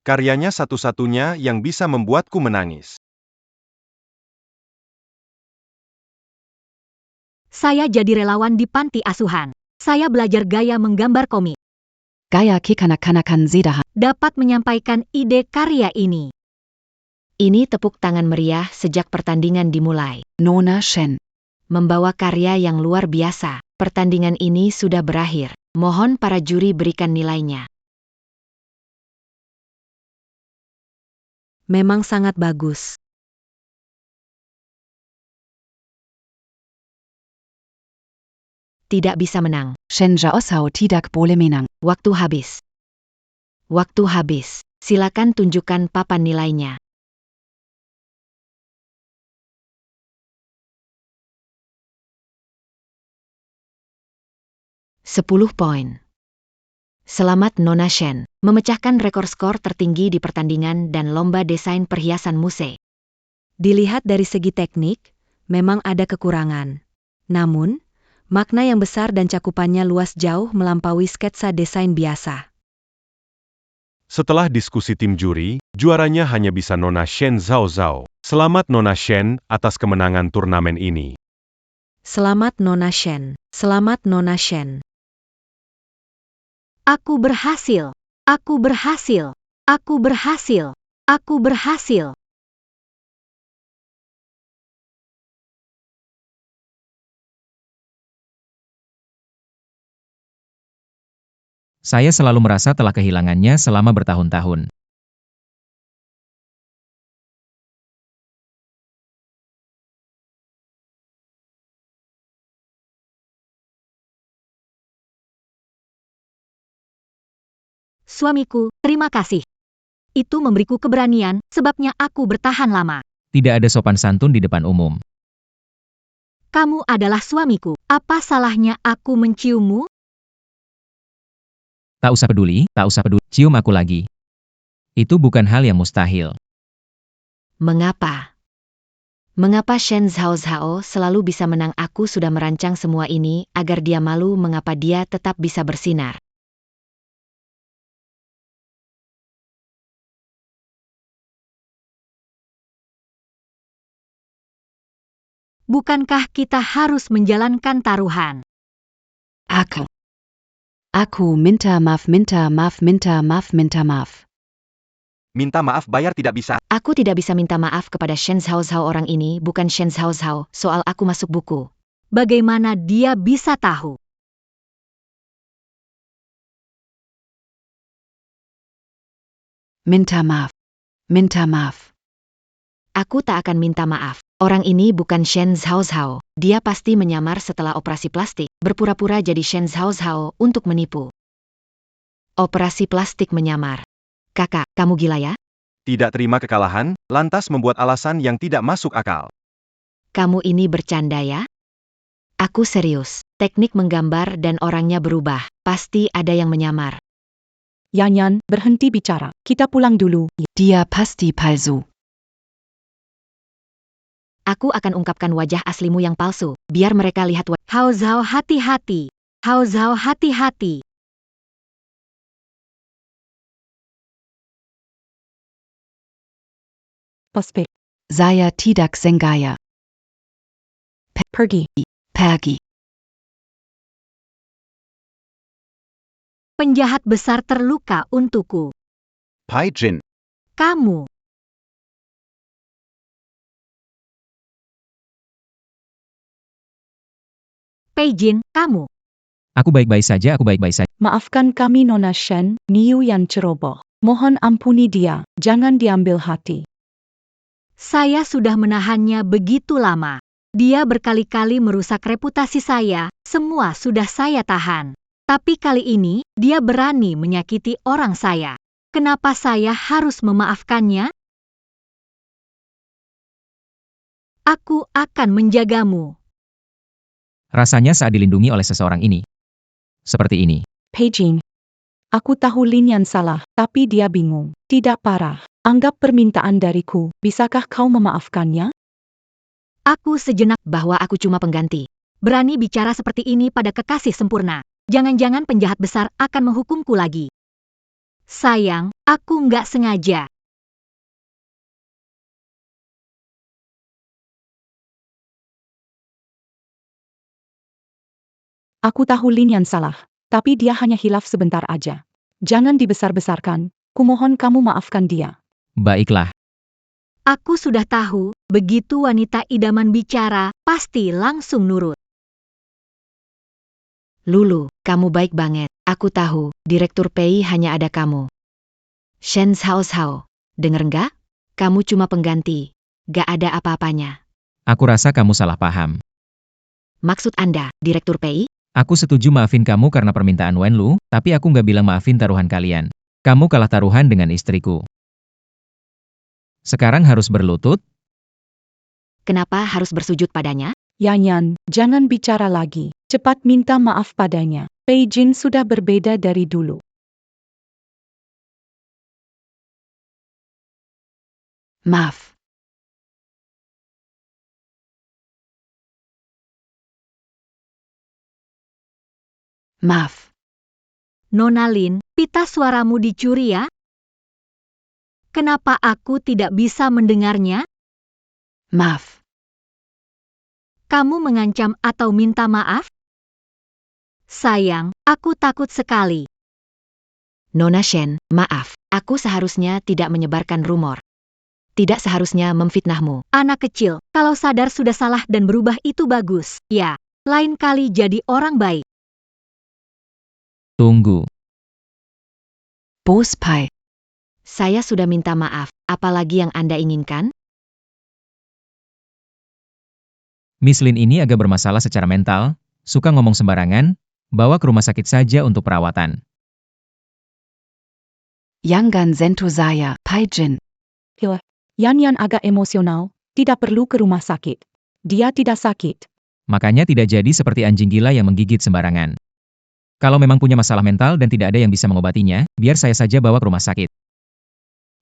Karyanya satu-satunya yang bisa membuatku menangis. Saya jadi relawan di panti asuhan. Saya belajar gaya menggambar komik. Gaya kekanak-kanakan Zedahan. Dapat menyampaikan ide karya ini. Ini tepuk tangan meriah sejak pertandingan dimulai. Nona Shen. Membawa karya yang luar biasa. Pertandingan ini sudah berakhir. Mohon para juri berikan nilainya. Memang sangat bagus. Tidak bisa menang. Shen Zhaozhao tidak boleh menang. Waktu habis. Waktu habis. Silakan tunjukkan papan nilainya. Sepuluh poin. Selamat Nona Shen, memecahkan rekor skor tertinggi di pertandingan dan lomba desain perhiasan muse. Dilihat dari segi teknik, memang ada kekurangan. Namun, makna yang besar dan cakupannya luas jauh melampaui sketsa desain biasa. Setelah diskusi tim juri, juaranya hanya bisa Nona Shen Zhaozhao. Selamat Nona Shen atas kemenangan turnamen ini. Selamat Nona Shen. Selamat Nona Shen. Aku berhasil. Aku berhasil. Aku berhasil. Aku berhasil. Saya selalu merasa telah kehilangannya selama bertahun-tahun. suamiku, terima kasih. Itu memberiku keberanian, sebabnya aku bertahan lama. Tidak ada sopan santun di depan umum. Kamu adalah suamiku. Apa salahnya aku menciummu? Tak usah peduli, cium aku lagi. Itu bukan hal yang mustahil. Mengapa? Mengapa Shen Zhao Zhao selalu bisa menang? Aku sudah merancang semua ini agar dia malu. Mengapa dia tetap bisa bersinar? Bukankah kita harus menjalankan taruhan? Aku minta maaf, minta maaf, minta maaf, minta maaf. Minta maaf bayar tidak bisa. Aku tidak bisa minta maaf kepada Shen Zhao Zhao. Orang ini bukan Shen Zhao Zhao. Soal aku masuk buku. Bagaimana dia bisa tahu? Minta maaf. Minta maaf. Aku tak akan minta maaf. Orang ini bukan Shen Zhao Zhao. Dia pasti menyamar setelah operasi plastik, berpura-pura jadi Shen Zhao Zhao untuk menipu. Operasi plastik menyamar. Kakak, kamu gila ya? Tidak terima kekalahan, lantas membuat alasan yang tidak masuk akal. Kamu ini bercanda ya? Aku serius. Teknik menggambar dan orangnya berubah. Pasti ada yang menyamar. Yanyan, berhenti bicara. Kita pulang dulu. Dia pasti palsu. Aku akan ungkapkan wajah aslimu yang palsu, biar mereka lihat Hao Zhao hati-hati. Hao Zhao hati-hati. Prospek. Saya tidak sengaja. Pergi. Pergi. Penjahat besar terluka untukku. Pai Jin. Kamu. Pei Jin, kamu. Aku baik-baik saja, Maafkan kami Nona Shen, Niu yang ceroboh. Mohon ampuni dia, jangan diambil hati. Saya sudah menahannya begitu lama. Dia berkali-kali merusak reputasi saya, semua sudah saya tahan. Tapi kali ini, dia berani menyakiti orang saya. Kenapa saya harus memaafkannya? Aku akan menjagamu. Rasanya saat dilindungi oleh seseorang ini. Seperti ini. Pei Jin. Aku tahu Lin yang salah, tapi dia bingung. Tidak parah. Anggap permintaan dariku, bisakah kau memaafkannya? Aku sejenak bahwa aku cuma pengganti. berani bicara seperti ini pada kekasih sempurna. Jangan-jangan penjahat besar akan menghukumku lagi. Sayang, aku nggak sengaja. Aku tahu Lin yang salah, tapi dia hanya hilaf sebentar aja. Jangan dibesar-besarkan, kumohon kamu maafkan dia. Baiklah. Aku sudah tahu, begitu wanita idaman bicara, pasti langsung nurut. Lulu, kamu baik banget. Aku tahu, Direktur Pei hanya ada kamu. Shen Zhao Zhao, denger nggak? Kamu cuma pengganti. Gak ada apa-apanya. Aku rasa kamu salah paham. Maksud Anda, Direktur Pei? Aku setuju maafin kamu karena permintaan Wenlu, tapi aku nggak bilang maafin taruhan kalian. Kamu kalah taruhan dengan istriku. Sekarang harus berlutut? Kenapa harus bersujud padanya? Yanyan, jangan bicara lagi. Cepat minta maaf padanya. Pei Jin sudah berbeda dari dulu. Maaf. Maaf. Nona Lin, pita suaramu dicuri ya? Kenapa aku tidak bisa mendengarnya? Maaf. Kamu mengancam atau minta maaf? Sayang, aku takut sekali. Nona Shen, maaf. Aku seharusnya tidak menyebarkan rumor. Tidak seharusnya memfitnahmu. Anak kecil, kalau sadar sudah salah dan berubah itu bagus. Ya, lain kali jadi orang baik. Tunggu. Bos Pai. Saya sudah minta maaf. Apalagi yang Anda inginkan? Miss Lin ini agak bermasalah secara mental, suka ngomong sembarangan, bawa ke rumah sakit saja untuk perawatan. Yangan Zento Saya, Pai Jin. Yan agak emosional, tidak perlu ke rumah sakit. Dia tidak sakit. Makanya tidak jadi seperti anjing gila yang menggigit sembarangan. Kalau memang punya masalah mental dan tidak ada yang bisa mengobatinya, biar saya saja bawa ke rumah sakit.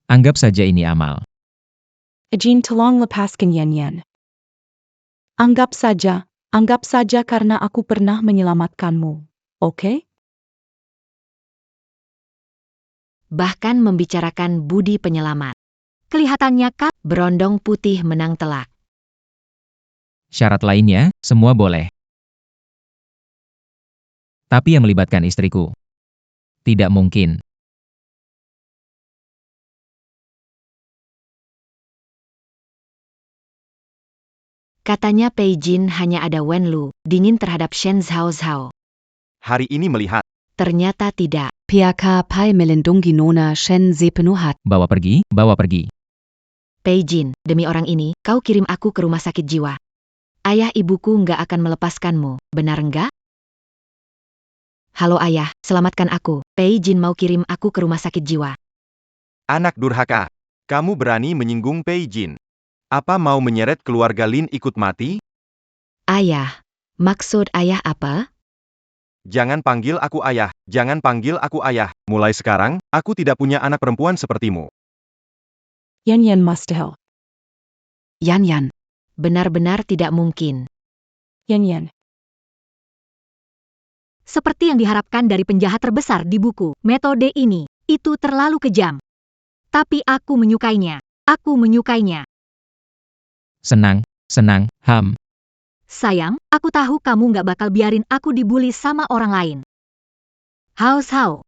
Anggap saja ini amal. Jin tolong lepaskan Yan. Anggap saja karena aku pernah menyelamatkanmu. Oke? Bahkan membicarakan budi penyelamat. Kelihatannya Kak, Berondong putih menang telak. Syarat lainnya, semua boleh. Tapi yang melibatkan istriku. Tidak mungkin. Katanya Pei Jin hanya ada Wen Lu, dingin terhadap Shen Zhao Zhao. Hari ini melihat. Ternyata tidak. PK Pai Melindungi Nona Shen Zepenuhat. Bawa pergi, bawa pergi. Pei Jin, demi orang ini, kau kirim aku ke rumah sakit jiwa. Ayah ibuku nggak akan melepaskanmu, benar enggak? Halo ayah, selamatkan aku. Pei Jin mau kirim aku ke rumah sakit jiwa. Anak durhaka. Kamu berani menyinggung Pei Jin. Apa mau menyeret keluarga Lin ikut mati? Ayah, maksud ayah apa? Jangan panggil aku ayah, jangan panggil aku ayah. Mulai sekarang, aku tidak punya anak perempuan sepertimu. Yan must help. Yan. Benar-benar tidak mungkin. Yan. seperti yang diharapkan dari penjahat terbesar di buku, metode ini, itu terlalu kejam. Tapi aku menyukainya. Aku menyukainya. Senang, Ham. Sayang, aku tahu kamu nggak bakal biarin aku dibully sama orang lain. Hao.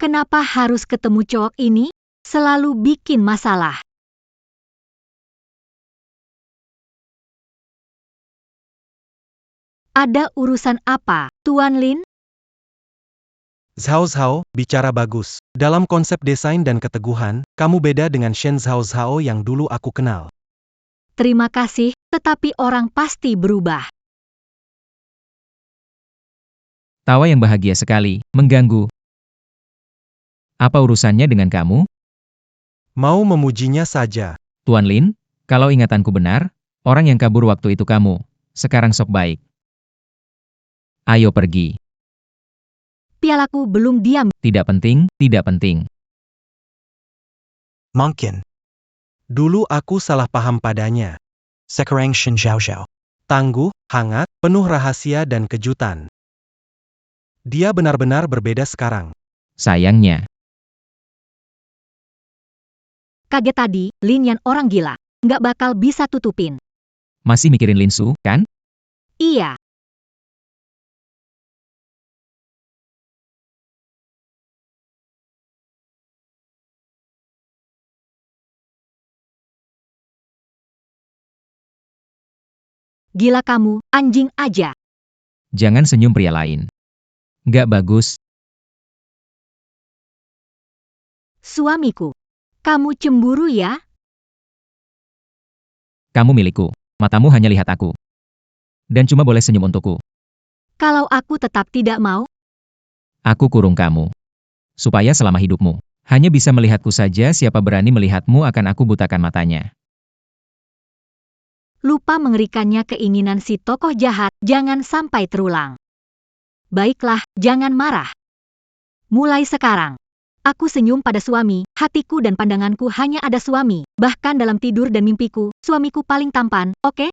Kenapa harus ketemu cowok ini? Selalu bikin masalah. Ada urusan apa, Tuan Lin? Zhao, bicara bagus. Dalam konsep desain dan keteguhan, kamu beda dengan Shen Zhao yang dulu aku kenal. Terima kasih, tetapi orang pasti berubah. Tawa yang bahagia sekali, mengganggu. Apa urusannya dengan kamu? Mau memujinya saja. Tuan Lin, kalau ingatanku benar, orang yang kabur waktu itu kamu. Sekarang sok baik. Ayo pergi. Pialaku belum diam. Tidak penting. Mungkin. Dulu aku salah paham padanya. Sekarang Shin Zhao. Tangguh, hangat, penuh rahasia dan kejutan. Dia benar-benar berbeda sekarang. Sayangnya. Kaget tadi, Lin Yan orang gila. Nggak bakal bisa tutupin. Masih mikirin Lin Su, kan? Iya. Gila kamu, anjing aja. Jangan senyum pria lain. Nggak bagus. Suamiku. Kamu cemburu ya? Kamu milikku. Matamu hanya lihat aku. Dan cuma boleh senyum untukku. Kalau aku tetap tidak mau, Aku kurung kamu. Supaya selama hidupmu, hanya bisa melihatku saja. Siapa berani melihatmu akan aku butakan matanya. lupa mengerikannya keinginan si tokoh jahat, jangan sampai terulang. Baiklah, jangan marah. Mulai sekarang, aku senyum pada suami, hatiku dan pandanganku hanya ada suami, bahkan dalam tidur dan mimpiku, suamiku paling tampan, oke?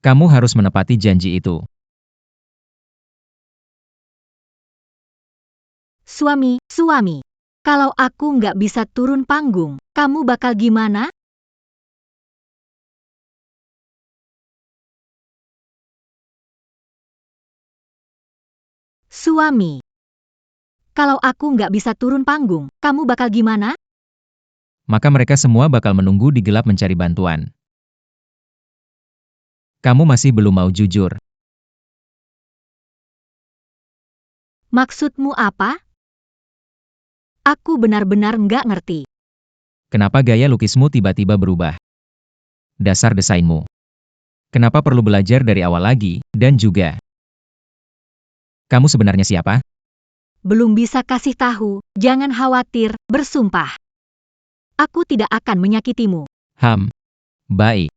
Kamu harus menepati janji itu. Suami, kalau aku nggak bisa turun panggung, kamu bakal gimana? Suami, kalau aku nggak bisa turun panggung, kamu bakal gimana? Maka mereka semua bakal menunggu di gelap mencari bantuan. Kamu masih belum mau jujur. Maksudmu apa? Aku benar-benar nggak ngerti. Kenapa gaya lukismu tiba-tiba berubah? Dasar desainmu. Kenapa perlu belajar dari awal lagi, dan juga... Kamu sebenarnya siapa? Belum bisa kasih tahu, jangan khawatir, bersumpah. Aku tidak akan menyakitimu. Baik.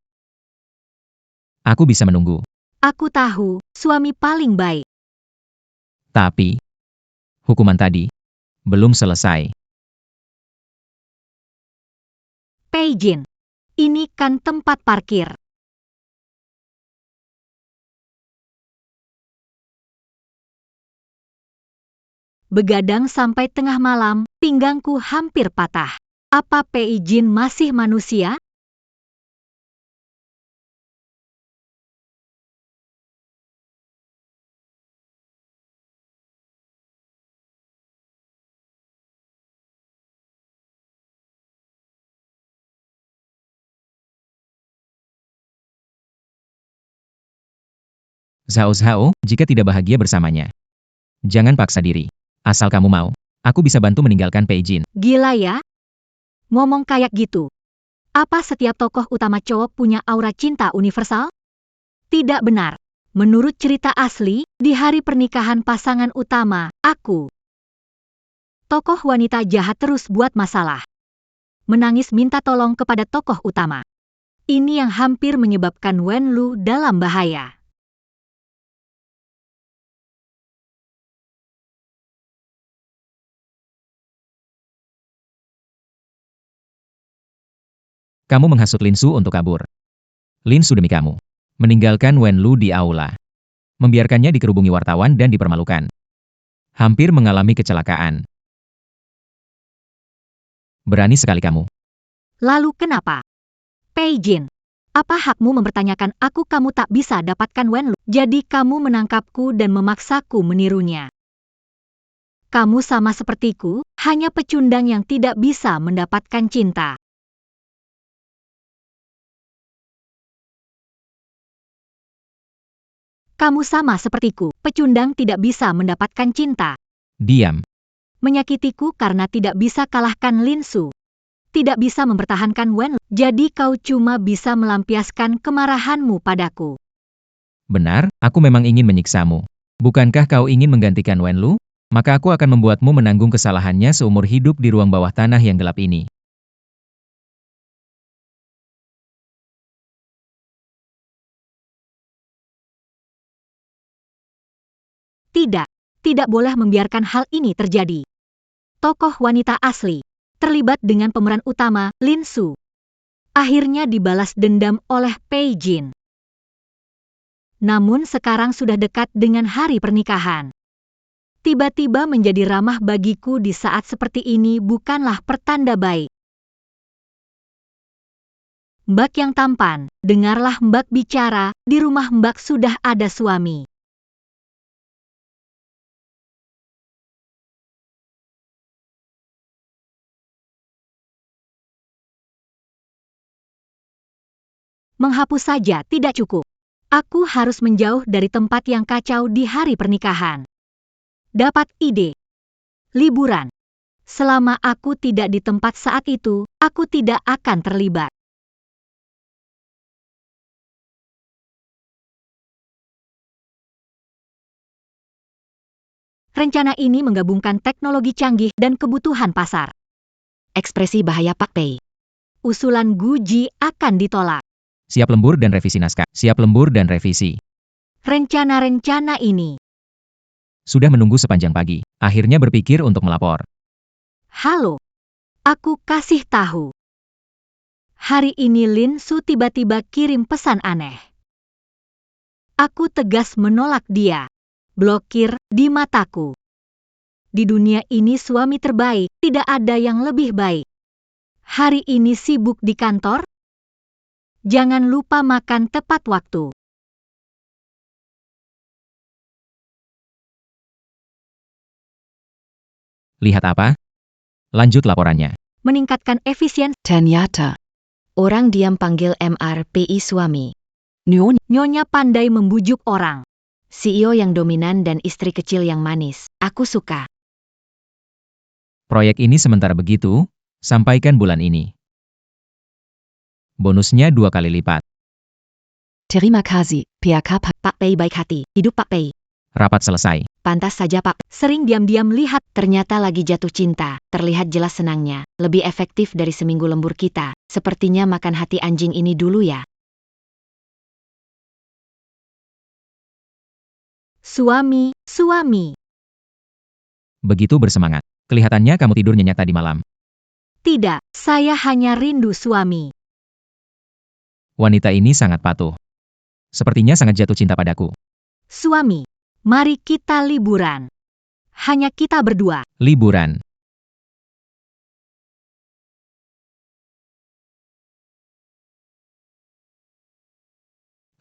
Aku bisa menunggu. Aku tahu, suami paling baik. Tapi, hukuman tadi belum selesai. Peijin, ini kan tempat parkir. Begadang sampai tengah malam, pinggangku hampir patah. Apa Peijin masih manusia? Zhao Zhao, jika tidak bahagia bersamanya, jangan paksa diri. Asal kamu mau, aku bisa bantu meninggalkan Peijin. Gila ya? Ngomong kayak gitu. Apa setiap tokoh utama cowok punya aura cinta universal? Tidak benar. Menurut cerita asli, di hari pernikahan pasangan utama, aku. Tokoh wanita jahat terus buat masalah. Menangis minta tolong kepada tokoh utama. Ini yang hampir menyebabkan Wen Lu dalam bahaya. Kamu menghasut Lin Su untuk kabur. Lin Su demi kamu meninggalkan Wen Lu di aula. Membiarkannya dikerubungi wartawan dan dipermalukan. Hampir mengalami kecelakaan. Berani sekali kamu. Lalu kenapa? Peijin, apa hakmu mempertanyakan aku? Kamu tak bisa dapatkan Wen Lu, jadi kamu menangkapku dan memaksaku menirunya. Kamu sama sepertiku, hanya pecundang yang tidak bisa mendapatkan cinta. Kamu sama sepertiku, pecundang tidak bisa mendapatkan cinta. Diam. Menyakitiku karena tidak bisa kalahkan Lin Su. Tidak bisa mempertahankan Wen Lu, jadi kau cuma bisa melampiaskan kemarahanmu padaku. Benar, aku memang ingin menyiksamu. Bukankah kau ingin menggantikan Wen Lu? Maka aku akan membuatmu menanggung kesalahannya seumur hidup di ruang bawah tanah yang gelap ini. Tidak boleh membiarkan hal ini terjadi. Tokoh wanita asli, terlibat dengan pemeran utama, Lin Su. Akhirnya dibalas dendam oleh Peijin. Namun sekarang sudah dekat dengan hari pernikahan. Tiba-tiba menjadi ramah bagiku di saat seperti ini bukanlah pertanda baik. Mbak yang tampan, dengarlah Mbak bicara, di rumah Mbak sudah ada suami. Menghapus saja tidak cukup. Aku harus menjauh dari tempat yang kacau di hari pernikahan. Dapat ide. Liburan. Selama aku tidak di tempat saat itu, aku tidak akan terlibat. Rencana ini menggabungkan teknologi canggih dan kebutuhan pasar. Ekspresi bahaya Pak Pei. Usulan Gu Ji akan ditolak. Siap lembur dan revisi naskah. Siap lembur dan revisi. Rencana-rencana ini. Sudah menunggu sepanjang pagi. Akhirnya berpikir untuk melapor. Halo. Aku kasih tahu. Hari ini Lin Su tiba-tiba kirim pesan aneh. Aku tegas menolak dia. Blokir di mataku. Di dunia ini suami terbaik, tidak ada yang lebih baik. Hari ini sibuk di kantor? Jangan lupa makan tepat waktu. Lihat apa? Lanjut laporannya. Meningkatkan efisiensi. Ternyata, Orang diam panggil MRPI suami. Nyonya pandai membujuk orang. CEO yang dominan dan istri kecil yang manis. Aku suka. Proyek ini sementara begitu, sampaikan bulan ini. Bonusnya 2 kali lipat. terima kasih, PAK Pak Pei baik hati. Hidup Pak Pei. Rapat selesai. Pantas saja Pak. Sering diam-diam lihat. Ternyata lagi jatuh cinta. Terlihat jelas senangnya. Lebih efektif dari seminggu lembur kita. Sepertinya makan hati anjing ini dulu ya. Suami. Begitu bersemangat. Kelihatannya kamu tidur nyenyak tadi malam. Tidak, saya hanya rindu suami. Wanita ini sangat patuh. Sepertinya sangat jatuh cinta padaku. Suami, mari kita liburan. Hanya kita berdua. Liburan.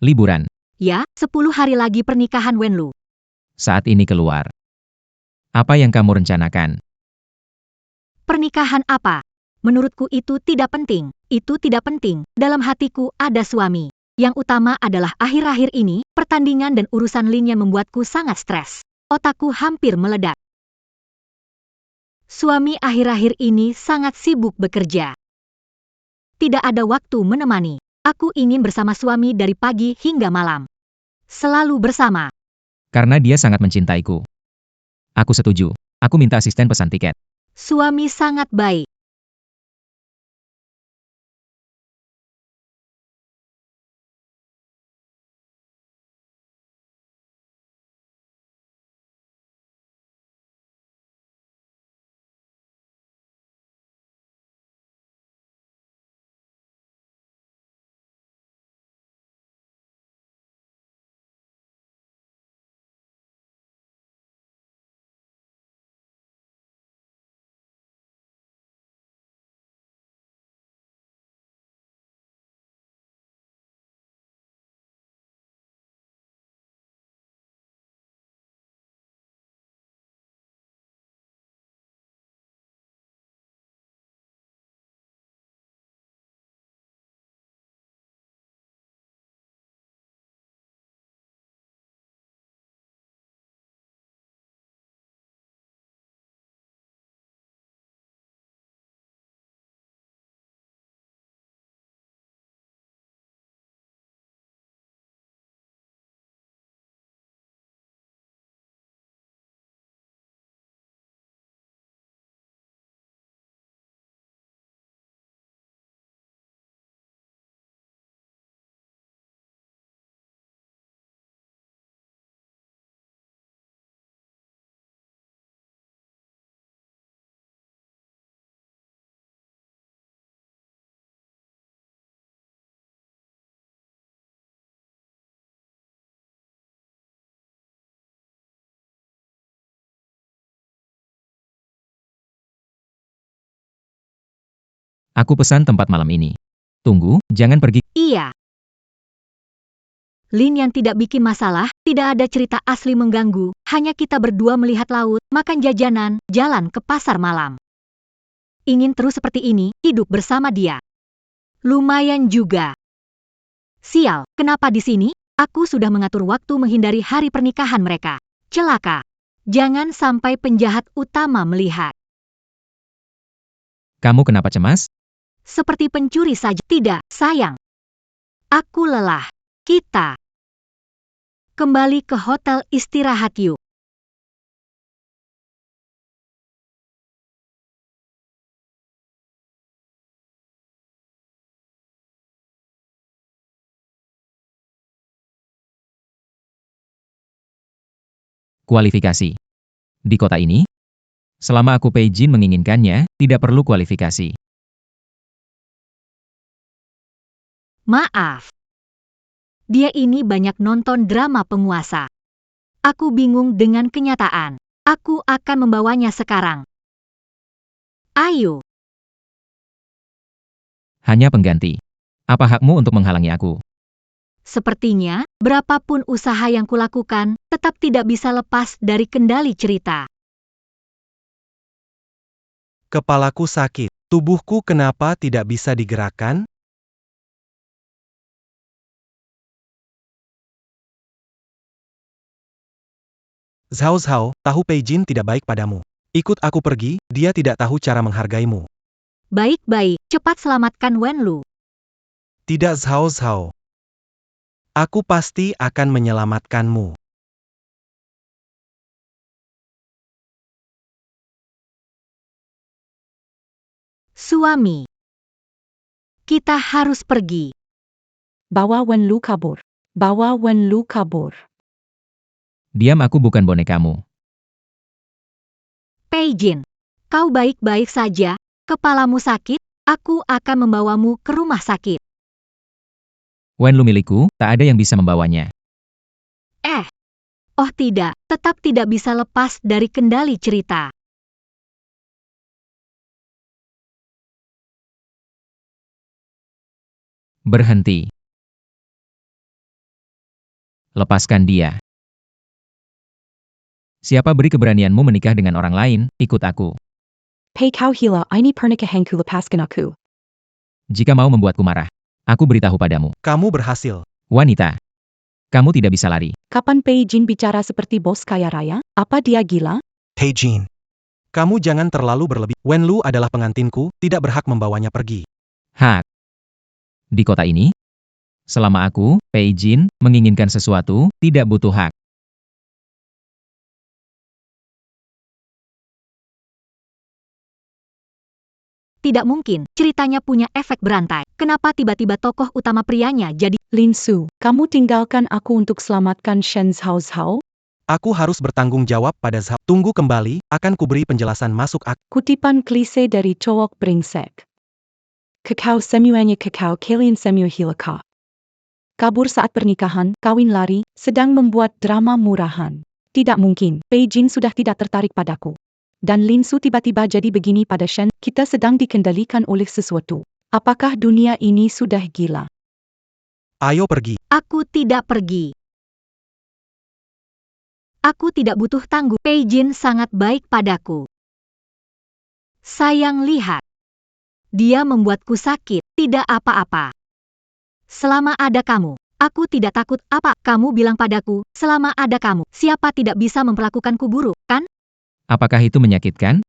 Liburan. Ya, 10 hari lagi pernikahan Wenlu. Saat ini keluar. Apa yang kamu rencanakan? Pernikahan apa? Menurutku itu tidak penting. Itu tidak penting. Dalam hatiku ada suami. Yang utama adalah akhir-akhir ini, pertandingan dan urusan Lin yang membuatku sangat stres. Otakku hampir meledak. Suami akhir-akhir ini sangat sibuk bekerja. Tidak ada waktu menemani. Aku ingin bersama suami dari pagi hingga malam. Selalu bersama. Karena dia sangat mencintaiku. Aku setuju. Aku minta asisten pesan tiket. Suami sangat baik. Aku pesan tempat malam ini. Tunggu, jangan pergi. Iya. Lin yang tidak bikin masalah, tidak ada cerita asli mengganggu, hanya kita berdua melihat laut, makan jajanan, jalan ke pasar malam. Ingin terus seperti ini, hidup bersama dia. Lumayan juga. Sial, kenapa di sini? Aku sudah mengatur waktu menghindari hari pernikahan mereka. Celaka. Jangan sampai penjahat utama melihat. Kamu kenapa cemas? Seperti pencuri saja. Tidak, sayang. Aku lelah. Kita kembali ke hotel istirahat yuk. Kualifikasi. Di kota ini, selama aku Peijin menginginkannya, tidak perlu kualifikasi. Maaf. Dia ini banyak nonton drama penguasa. Aku bingung dengan kenyataan. Aku akan membawanya sekarang. Ayo. Hanya pengganti. Apa hakmu untuk menghalangi aku? Sepertinya, berapapun usaha yang kulakukan, tetap tidak bisa lepas dari kendali cerita. Kepalaku sakit. Tubuhku kenapa tidak bisa digerakkan? Zhao Zhao, tahu Peijin tidak baik padamu. Ikut aku pergi, dia tidak tahu cara menghargaimu. Baik-baik, cepat selamatkan Wenlu. Tidak Zhao Zhao. Aku pasti akan menyelamatkanmu. Suami. Kita harus pergi. Bawa Wenlu kabur. Bawa Wenlu kabur. Diam, aku bukan bonekamu. Peijin, kau baik-baik saja, kepalamu sakit, aku akan membawamu ke rumah sakit. Wenlu milikku, tak ada yang bisa membawanya. Oh tidak, tetap tidak bisa lepas dari kendali cerita. Berhenti. Lepaskan dia. Siapa beri keberanianmu menikah dengan orang lain, ikut aku. Pei kau hila ini pernikahanku lepaskan aku. Jika mau membuatku marah, aku beritahu padamu. Kamu berhasil. Wanita, kamu tidak bisa lari. Kapan Pei Jin bicara seperti bos kaya raya? Apa dia gila? Pei Jin. Kamu jangan terlalu berlebih. Wenlu adalah pengantinku, tidak berhak membawanya pergi. Hak. Di kota ini, selama aku, Pei Jin, menginginkan sesuatu, tidak butuh hak. Tidak mungkin, ceritanya punya efek berantai. Kenapa tiba-tiba tokoh utama prianya jadi... Lin Su, kamu tinggalkan aku untuk selamatkan Shen Zhao Zhao? Aku harus bertanggung jawab pada Zhao. Tunggu kembali, akan kuberi penjelasan masuk akal. Kutipan klise dari cowok brengsek. Kakao semuanya kakao kalian semua hilaka. Kabur saat pernikahan, kawin lari, sedang membuat drama murahan. Tidak mungkin, Pei Jin sudah tidak tertarik padaku. Dan Lin Su tiba-tiba jadi begini pada Shen, kita sedang dikendalikan oleh sesuatu. Apakah dunia ini sudah gila? Ayo pergi. Aku tidak pergi. Aku tidak butuh tangguh. Pei Jin sangat baik padaku. Sayang lihat. Dia membuatku sakit, tidak apa-apa. Selama ada kamu, aku tidak takut apa. Kamu bilang padaku, selama ada kamu, siapa tidak bisa memperlakukanku buruk, kan? Apakah itu menyakitkan?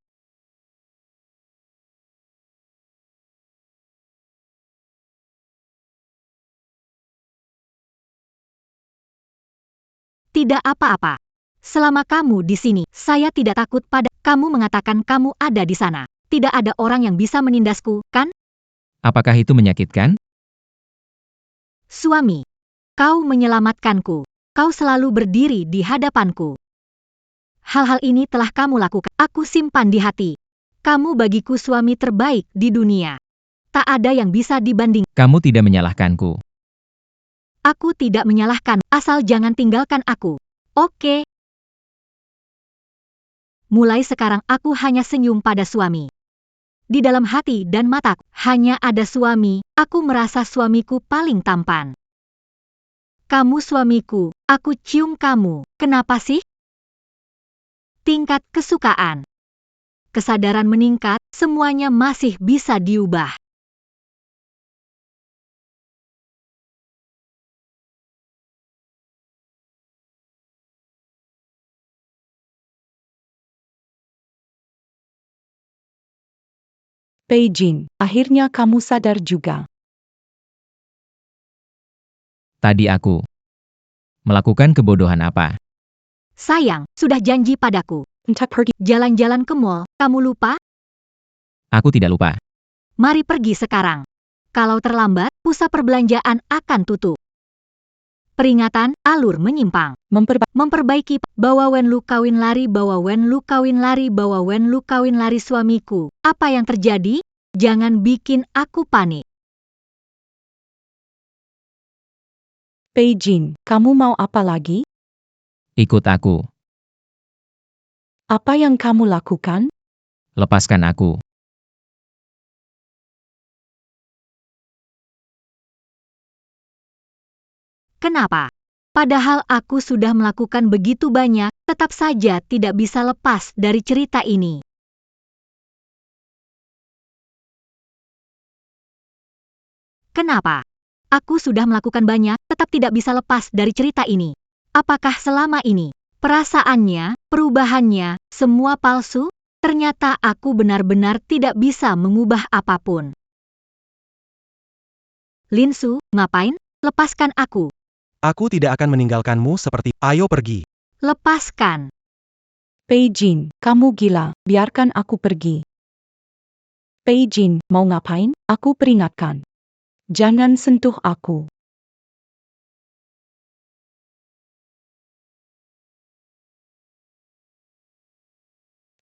Tidak apa-apa. Selama kamu di sini, saya tidak takut pada kamu mengatakan kamu ada di sana. Tidak ada orang yang bisa menindasku, kan? Apakah itu menyakitkan? Suami, kau menyelamatkanku. Kau selalu berdiri di hadapanku. Hal-hal ini telah kamu lakukan. Aku simpan di hati. Kamu bagiku suami terbaik di dunia. Tak ada yang bisa dibanding. Kamu tidak menyalahkanku. Aku tidak menyalahkan, asal jangan tinggalkan aku. Oke. Mulai sekarang aku hanya senyum pada suami. Di dalam hati dan mataku, hanya ada suami, aku merasa suamiku paling tampan. Kamu suamiku, aku cium kamu, kenapa sih? Tingkat kesukaan. Kesadaran meningkat, semuanya masih bisa diubah. Pei Jin, akhirnya kamu sadar juga. Tadi aku melakukan kebodohan apa? Sayang, sudah janji padaku. Entah pergi. Jalan-jalan ke mall, kamu lupa? Aku tidak lupa. Mari pergi sekarang. Kalau terlambat, pusat perbelanjaan akan tutup. Peringatan, alur menyimpang. Memperbaiki, bawa Wenlu kawin lari, bawa Wenlu kawin lari, bawa Wenlu kawin lari suamiku. Apa yang terjadi? Jangan bikin aku panik. Pei Jin, kamu mau apa lagi? Ikut aku. Apa yang kamu lakukan? Lepaskan aku. Kenapa? Padahal aku sudah melakukan begitu banyak, tetap saja tidak bisa lepas dari cerita ini. Kenapa? Aku sudah melakukan banyak, tetap tidak bisa lepas dari cerita ini. Apakah selama ini, perasaannya, perubahannya, semua palsu? Ternyata aku benar-benar tidak bisa mengubah apapun. Lin Su, ngapain? Lepaskan aku. Aku tidak akan meninggalkanmu seperti, ayo pergi. Lepaskan. Pei Jin, kamu gila, biarkan aku pergi. Pei Jin, mau ngapain? Aku peringatkan. Jangan sentuh aku.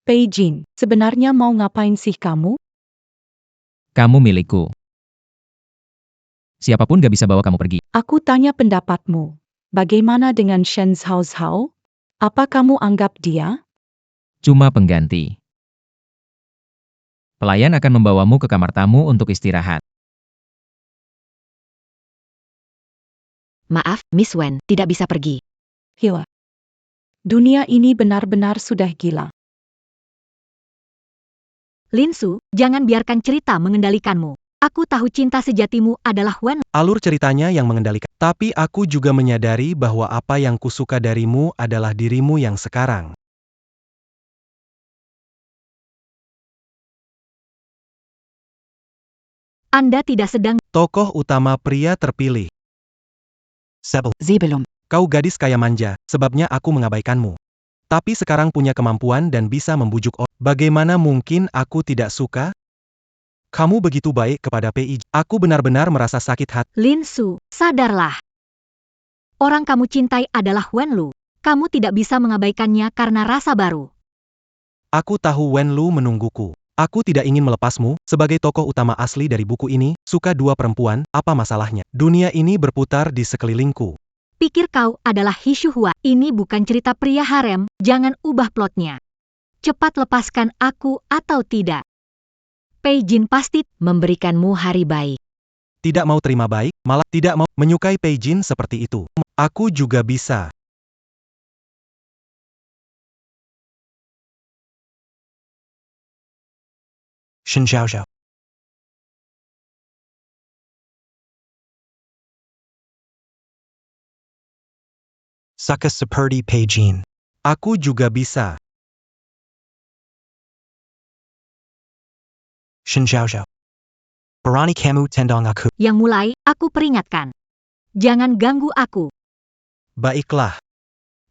Pei Jin, sebenarnya mau ngapain sih kamu? Kamu milikku. Siapapun gak bisa bawa kamu pergi. Aku tanya pendapatmu. Bagaimana dengan Shen Zhao Zhao? Apa kamu anggap dia? Cuma pengganti. Pelayan akan membawamu ke kamar tamu untuk istirahat. Maaf, Miss Wen, tidak bisa pergi. Gila. Dunia ini benar-benar sudah gila. Linsu, jangan biarkan cerita mengendalikanmu. Aku tahu cinta sejatimu adalah Wen. Alur ceritanya yang mengendalikan. Tapi aku juga menyadari bahwa apa yang kusuka darimu adalah dirimu yang sekarang. Anda tidak sedang Tokoh utama pria terpilih. Sebelum. Kau gadis kaya manja, sebabnya aku mengabaikanmu. Tapi sekarang punya kemampuan dan bisa membujuk orang. Bagaimana mungkin aku tidak suka? Kamu begitu baik kepada PI. Aku benar-benar merasa sakit hati. Linsu, sadarlah. Orang kamu cintai adalah Wenlu. Kamu tidak bisa mengabaikannya karena rasa baru. Aku tahu Wenlu menungguku. Aku tidak ingin melepasmu, sebagai tokoh utama asli dari buku ini, suka dua perempuan, apa masalahnya? Dunia ini berputar di sekelilingku. Pikir kau adalah Hishuhua. Ini bukan cerita pria harem, jangan ubah plotnya. Cepat lepaskan aku atau tidak. Pei Jin pasti Memberikanmu hari baik. Tidak mau terima baik, malah tidak mau menyukai Pei Jin seperti itu. Aku juga bisa. Shen Zhaozhao. Suka seperti Pei Jin. Aku juga bisa. Shen Zhaozhao. Berani kamu tendang aku. yang mulai, aku peringatkan. Jangan ganggu aku. Baiklah.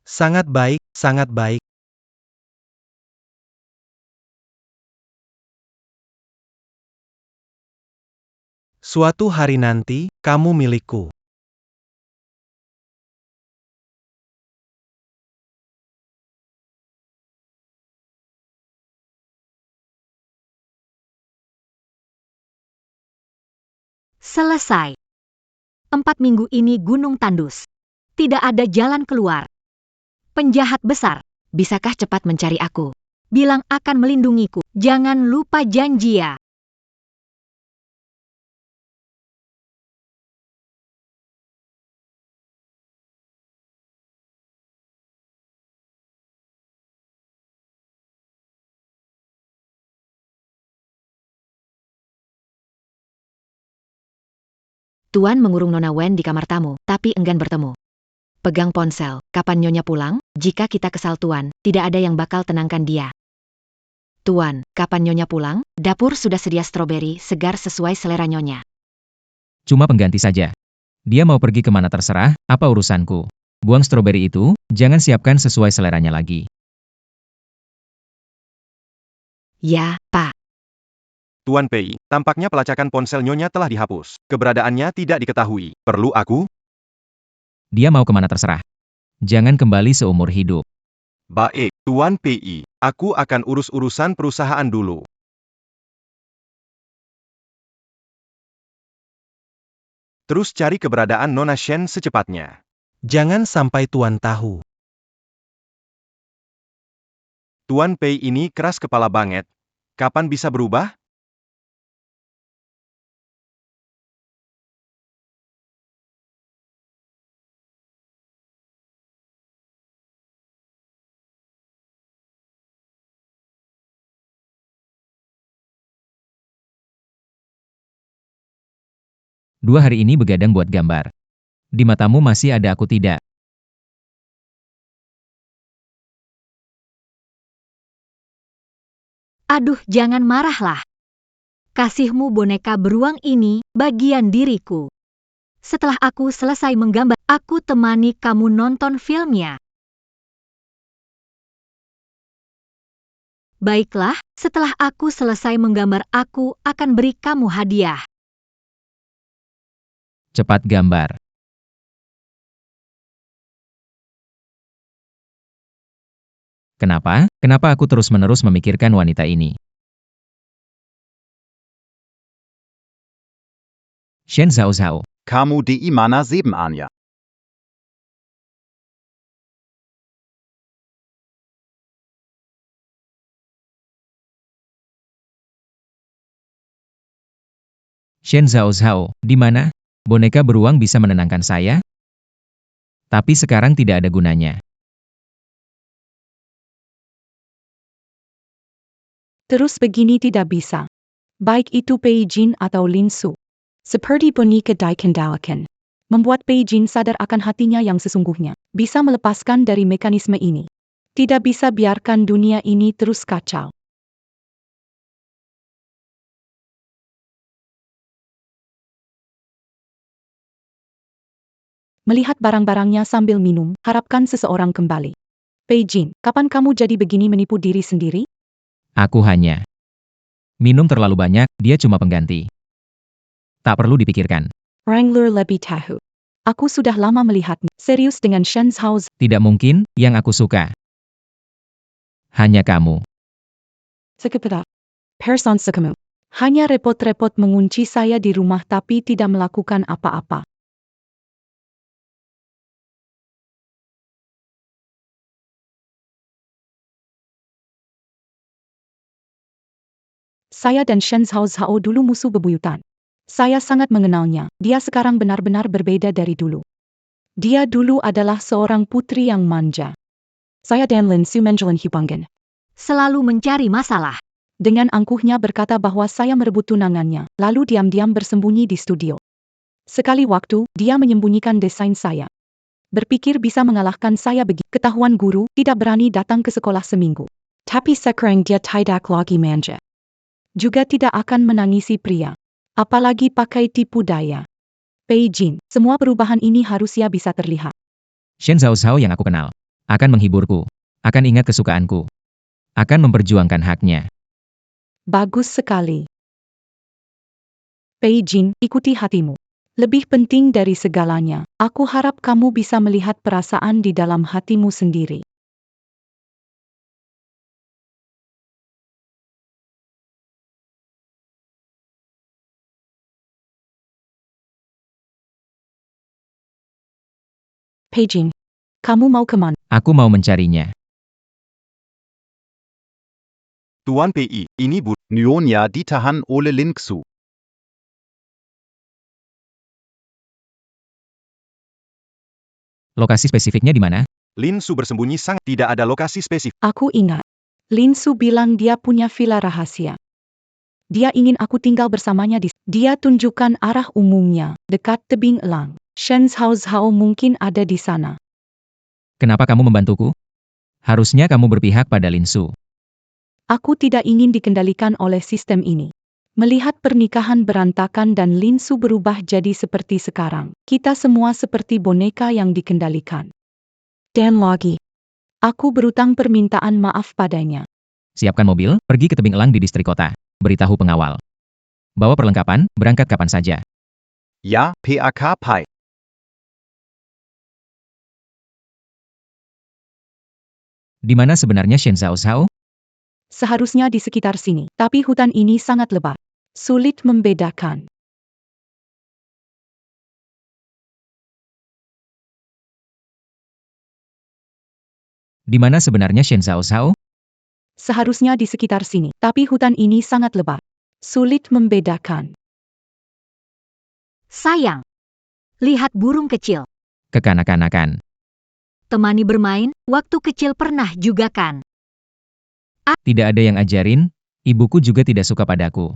Sangat baik, sangat baik. Suatu hari nanti, kamu milikku. Selesai. 4 minggu ini gunung tandus. Tidak ada jalan keluar. Penjahat besar, Bisakah cepat mencari aku? bilang akan melindungiku. Jangan lupa janji ya. Tuan mengurung Nona Wen di kamar tamu, tapi enggan bertemu. Pegang ponsel, kapan Nyonya pulang? Jika kita kesal Tuan, tidak ada yang bakal tenangkan dia. Tuan, kapan Nyonya pulang? Dapur sudah sedia stroberi segar sesuai selera Nyonya. Cuma pengganti saja. Dia mau pergi kemana terserah, apa urusanku. Buang stroberi itu, jangan siapkan sesuai seleranya lagi. Ya, Pak. Tuan Pei, tampaknya pelacakan ponsel Nyonya telah dihapus. Keberadaannya tidak diketahui. Perlu aku? Dia mau kemana terserah. Jangan kembali seumur hidup. Baik, Tuan Pei. Aku akan urus urusan perusahaan dulu. Terus cari keberadaan Nona Shen secepatnya. Jangan sampai Tuan tahu. Tuan Pei ini keras kepala banget. Kapan bisa berubah? Dua hari ini begadang buat gambar. Di matamu masih ada aku tidak? Aduh, jangan marahlah. Kasihmu boneka beruang ini bagian diriku. Setelah aku selesai menggambar, aku temani kamu nonton filmnya. Baiklah, Setelah aku selesai menggambar, aku akan beri kamu hadiah. Cepat gambar. Kenapa? Kenapa aku terus-menerus memikirkan wanita ini? Shen Zhao Zhao. Kamu di mana sebenarnya? Shen Zhao Zhao, di mana? Boneka beruang bisa menenangkan saya? Tapi sekarang tidak ada gunanya. Terus begini tidak bisa. Baik itu Pei Jin atau Lin Su. Seperti boneka dikendalikan. Membuat Pei Jin sadar akan hatinya yang sesungguhnya. Bisa melepaskan dari mekanisme ini. Tidak bisa biarkan dunia ini terus kacau. Melihat barang-barangnya sambil minum, harapkan seseorang kembali. Pei Jin, kapan kamu jadi begini menipu diri sendiri? Aku hanya minum terlalu banyak, dia cuma pengganti. Tak perlu dipikirkan. Wrangler lebih tahu. Aku sudah lama melihatmu serius dengan Shen Zhao. Tidak mungkin, yang aku suka. Hanya kamu. Sekepada. Person sekamu. Hanya repot-repot mengunci saya di rumah tapi tidak melakukan apa-apa. Saya dan Shen Zhao Zhao dulu musuh bebuyutan. Saya sangat mengenalnya, dia sekarang benar-benar berbeda dari dulu. Dia dulu adalah seorang putri yang manja. Saya dan Lin Su menjalin hubungan. Selalu mencari masalah. Dengan angkuhnya berkata bahwa saya merebut tunangannya, lalu diam-diam bersembunyi di studio. Sekali waktu, dia menyembunyikan desain saya. Berpikir bisa mengalahkan saya begitu. Ketahuan guru, tidak berani datang ke sekolah seminggu. Tapi sekarang dia tidak lagi manja. Juga tidak akan menangisi pria. Apalagi pakai tipu daya. Pei Jin, semua perubahan ini harusnya bisa terlihat. Shen Zhao Zhao yang aku kenal. Akan menghiburku. Akan ingat kesukaanku. Akan memperjuangkan haknya. Bagus sekali. Pei Jin, ikuti hatimu. Lebih penting dari segalanya, aku harap kamu bisa melihat perasaan di dalam hatimu sendiri. Pei Jin, kamu mau kemana? Aku mau mencarinya. Tuan PI, ini Nyonya ditahan oleh Lin Su. Lokasi spesifiknya di mana? Lin Su bersembunyi sangat tidak ada lokasi spesifik. Aku ingat. Lin Su bilang dia punya villa rahasia. Dia ingin aku tinggal bersamanya di. Dia tunjukkan arah umumnya, dekat tebing elang. Shen Zhao Zhao mungkin ada di sana. Kenapa kamu membantuku? Harusnya kamu berpihak pada Lin Su. Aku tidak ingin dikendalikan oleh sistem ini. Melihat pernikahan berantakan dan Lin Su berubah jadi seperti sekarang, kita semua seperti boneka yang dikendalikan. Dan lagi, aku berutang permintaan maaf padanya. Siapkan mobil, pergi ke tebing elang di distrik kota. Beritahu pengawal. Bawa perlengkapan, berangkat kapan saja. Ya, PAK Pai. Di mana sebenarnya Shen Zhao Zhao? Seharusnya di sekitar sini, tapi hutan ini sangat lebat. Sulit membedakan. Di mana sebenarnya Shen Zhao Zhao? Seharusnya di sekitar sini, tapi hutan ini sangat lebat. Sulit membedakan. Sayang. Lihat burung kecil. Kekanak-kanakan. Temani bermain, waktu kecil pernah juga kan? Tidak ada yang ajarin, ibuku juga tidak suka padaku.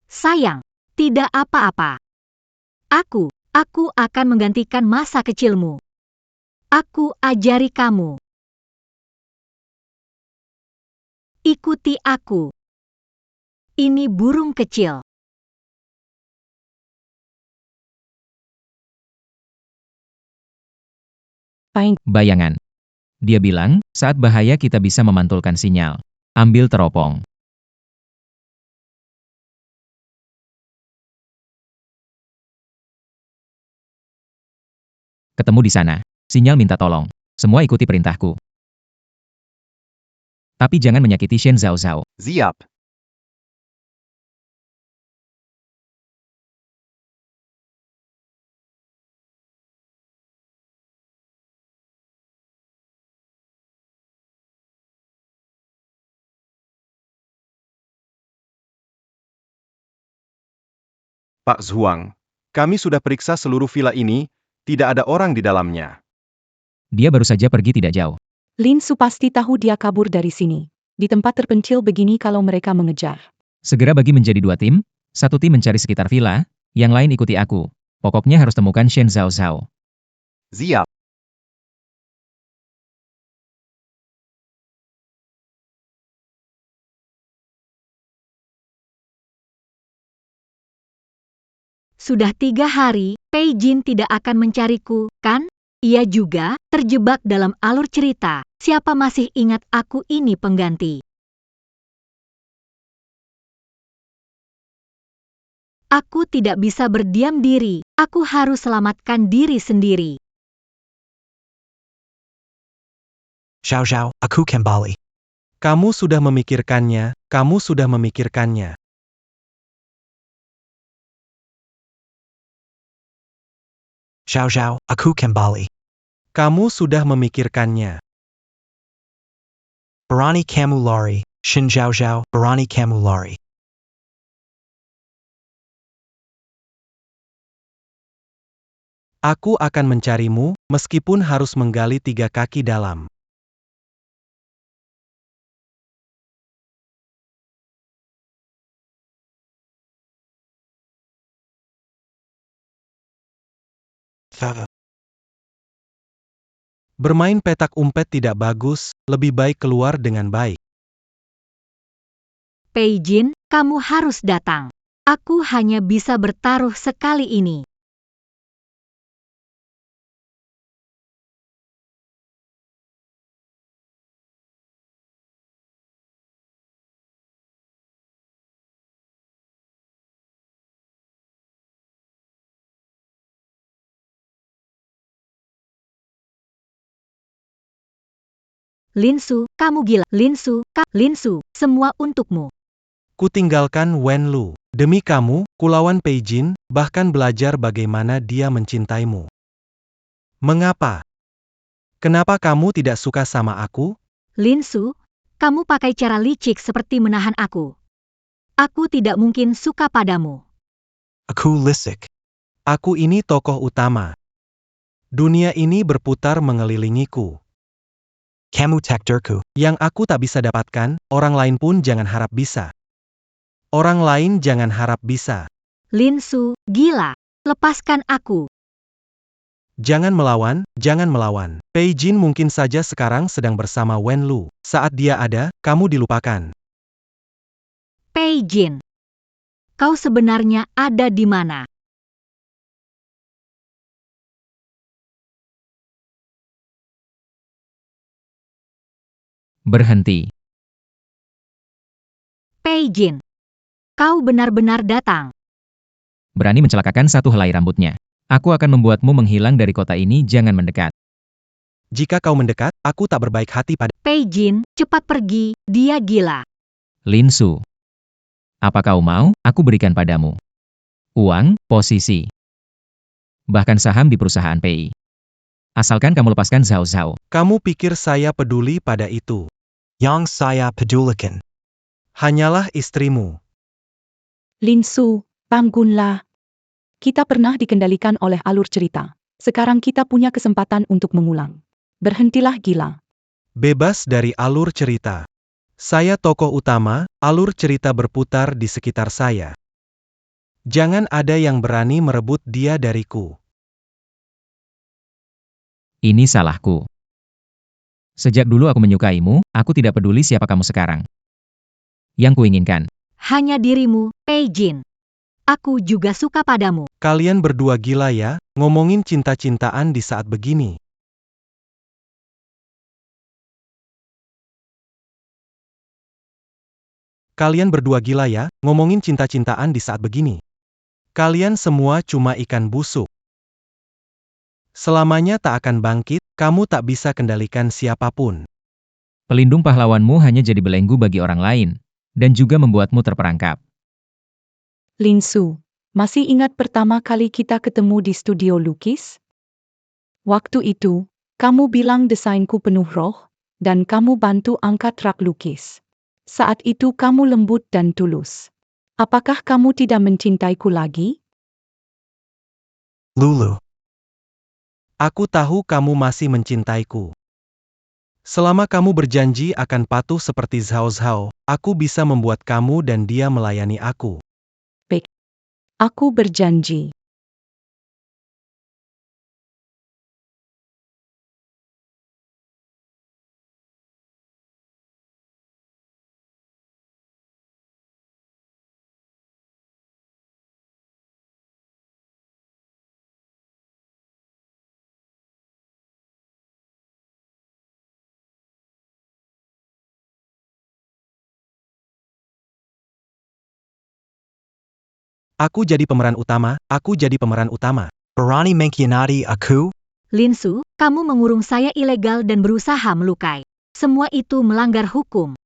Sayang, tidak apa-apa. Aku akan menggantikan masa kecilmu. Aku ajari kamu. Ikuti aku. Ini burung kecil. Bayangan. Dia bilang, saat bahaya kita bisa memantulkan sinyal. Ambil teropong. Ketemu di sana. Sinyal minta tolong. Semua ikuti perintahku. Tapi jangan menyakiti Shen Zhao Zhao. Siap. Pak Zhuang, kami sudah periksa seluruh villa ini, tidak ada orang di dalamnya. Dia baru saja pergi tidak jauh. Lin Su pasti tahu dia kabur dari sini. Di tempat terpencil begini kalau mereka mengejar. Segera bagi menjadi 2 tim, 1 tim mencari sekitar villa, yang lain ikuti aku. Pokoknya harus temukan Shen Zhao Zhao. Siap. Sudah 3 hari, Pei Jin tidak akan mencariku, kan? Ia juga terjebak dalam alur cerita. Siapa masih ingat aku ini pengganti? Aku tidak bisa berdiam diri. Aku harus selamatkan diri sendiri. Xiao Xiao, aku kembali. Kamu sudah memikirkannya, kamu sudah memikirkannya. Xiao Xiao, aku kembali. Kamu sudah memikirkannya. Berani kamu lari, Shin Xiao Xiao, berani kamu lari. Aku akan mencarimu, meskipun harus menggali 3 kaki dalam. Bermain petak umpet tidak bagus, lebih baik keluar dengan baik. Pei Jin, kamu harus datang. Aku hanya bisa bertaruh sekali ini. Lin Su, kamu gila. Lin Su, semua untukmu. Kutinggalkan Wen Lu. Demi kamu, kulawan Pei Jin, bahkan belajar bagaimana dia mencintaimu. Mengapa? Kenapa kamu tidak suka sama aku? Lin Su, kamu pakai cara licik seperti menahan aku. Aku tidak mungkin suka padamu. Aku lisik. Aku ini tokoh utama. Dunia ini berputar mengelilingiku. Kamu takdirku. Yang aku tak bisa dapatkan, orang lain pun jangan harap bisa. Orang lain jangan harap bisa. Lin Su, gila. Lepaskan aku. Jangan melawan, jangan melawan. Pei Jin mungkin saja sekarang sedang bersama Wen Lu. Saat dia ada, kamu dilupakan. Pei Jin, kau sebenarnya ada di mana? Berhenti. Pei Jin, kau benar-benar datang. Berani mencelakakan 1 helai rambutnya. Aku akan membuatmu menghilang dari kota ini, jangan mendekat. Jika kau mendekat, aku tak berbaik hati pada... Pei Jin, cepat pergi, dia gila. Lin Su. Apa kau mau, aku berikan padamu. Uang, posisi. Bahkan saham di perusahaan PI. Asalkan kamu lepaskan Zhao Zhao. Kamu pikir saya peduli pada itu? Yang saya pedulikan. Hanyalah istrimu. Lin Su, bangunlah. Kita pernah dikendalikan oleh alur cerita. Sekarang kita punya kesempatan untuk mengulang. Berhentilah gila. Bebas dari alur cerita. Saya tokoh utama, alur cerita berputar di sekitar saya. Jangan ada yang berani merebut dia dariku. Ini salahku. Sejak dulu aku menyukaimu, aku tidak peduli siapa kamu sekarang. Yang kuinginkan. Hanya dirimu, Pei Jin. Aku juga suka padamu. Kalian berdua gila ya, ngomongin cinta-cintaan di saat begini. Kalian berdua gila ya, ngomongin cinta-cintaan di saat begini. Kalian semua cuma ikan busuk. Selamanya tak akan bangkit, kamu tak bisa kendalikan siapapun. Pelindung pahlawanmu hanya jadi belenggu bagi orang lain, dan juga membuatmu terperangkap. Linsu, masih ingat pertama kali kita ketemu di studio lukis? Waktu itu, kamu bilang desainku penuh roh, dan kamu bantu angkat rak lukis. Saat itu kamu lembut dan tulus. Apakah kamu tidak mencintaiku lagi? Lulu. Aku tahu kamu masih mencintaiku. Selama kamu berjanji akan patuh seperti Zhao Zhao, aku bisa membuat kamu dan dia melayani aku. Aku berjanji. Aku jadi pemeran utama, aku jadi pemeran utama. Berani mengkhianati aku? Linsu, kamu mengurung saya ilegal dan berusaha melukai. Semua itu melanggar hukum.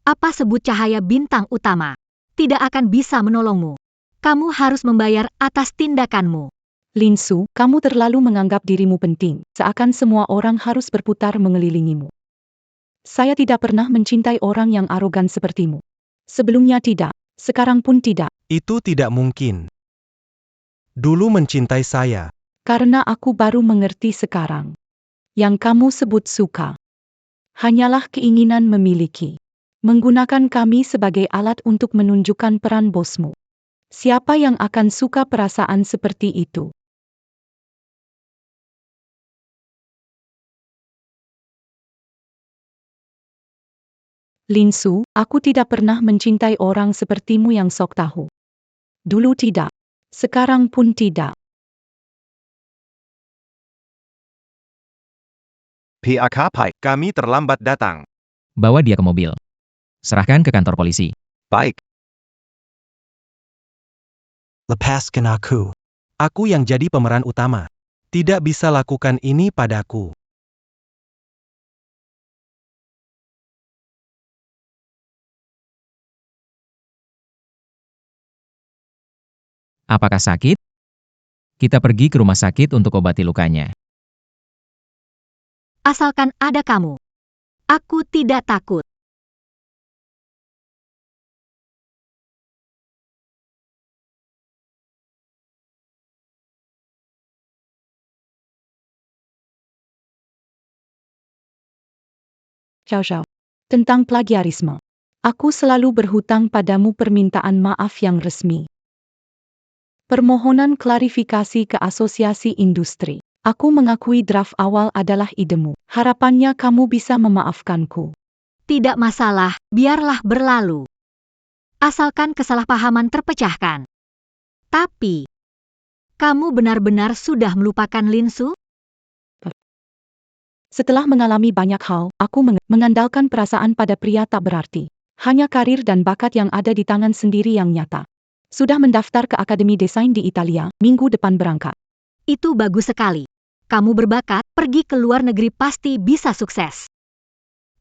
Apa sebut cahaya bintang utama? Tidak akan bisa menolongmu. Kamu harus membayar atas tindakanmu. Linsu, kamu terlalu menganggap dirimu penting, seakan semua orang harus berputar mengelilingimu. Saya tidak pernah mencintai orang yang arogan sepertimu. Sebelumnya tidak, sekarang pun tidak. Itu tidak mungkin. Dulu mencintai saya. Karena aku baru mengerti sekarang. Yang kamu sebut suka. Hanyalah keinginan memiliki. Menggunakan kami sebagai alat untuk menunjukkan peran bosmu. Siapa yang akan suka perasaan seperti itu? Linsu, aku tidak pernah mencintai orang sepertimu yang sok tahu. Dulu tidak. Sekarang pun tidak. PAK Pai. Kami terlambat datang. Bawa dia ke mobil. Serahkan ke kantor polisi. Baik. Lepaskan aku. Aku yang jadi pemeran utama. Tidak bisa lakukan ini padaku. Apakah sakit? Kita pergi ke rumah sakit untuk obati lukanya. Asalkan ada kamu. Aku tidak takut. Zhao Zhao. Tentang plagiarisme. Aku selalu berhutang padamu permintaan maaf yang resmi. Permohonan klarifikasi ke Asosiasi Industri. Aku mengakui draft awal adalah idemu. Harapannya kamu bisa memaafkanku. Tidak masalah, biarlah berlalu. Asalkan kesalahpahaman terpecahkan. Tapi, kamu benar-benar sudah melupakan Linsu? Setelah mengalami banyak hal, aku mengandalkan perasaan pada pria tak berarti. Hanya karir dan bakat yang ada di tangan sendiri yang nyata. Sudah mendaftar ke Akademi Desain di Italia, minggu depan berangkat. Itu bagus sekali. Kamu berbakat, pergi ke luar negeri pasti bisa sukses.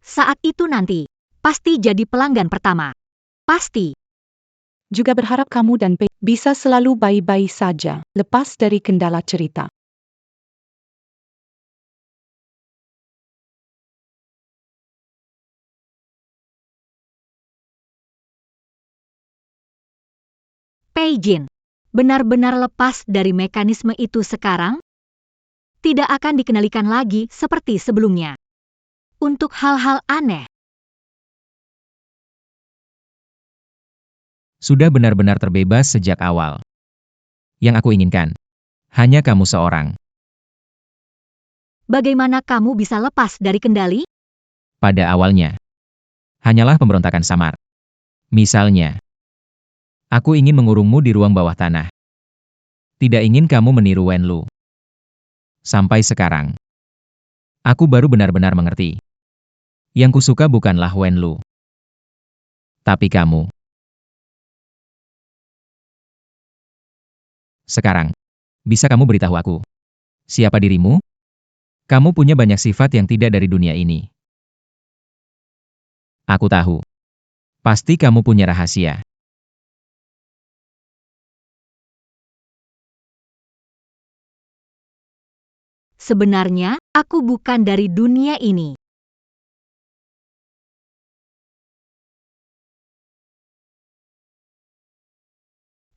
Saat itu nanti, pasti jadi pelanggan pertama. Pasti. Juga berharap kamu dan P bisa selalu baik-baik saja, lepas dari kendala cerita. Pei Jin, benar-benar lepas dari mekanisme itu sekarang? Tidak akan dikendalikan lagi seperti sebelumnya. Untuk hal-hal aneh. Sudah benar-benar terbebas sejak awal. Yang aku inginkan, hanya kamu seorang. Bagaimana kamu bisa lepas dari kendali? Pada awalnya, hanyalah pemberontakan samar. Misalnya, aku ingin mengurungmu di ruang bawah tanah. Tidak ingin kamu meniru Wenlu. Sampai sekarang, aku baru benar-benar mengerti. Yang kusuka bukanlah Wenlu. Tapi kamu. Sekarang, bisa kamu beritahu aku, siapa dirimu? Kamu punya banyak sifat yang tidak dari dunia ini. Aku tahu. Pasti kamu punya rahasia. Sebenarnya, aku bukan dari dunia ini.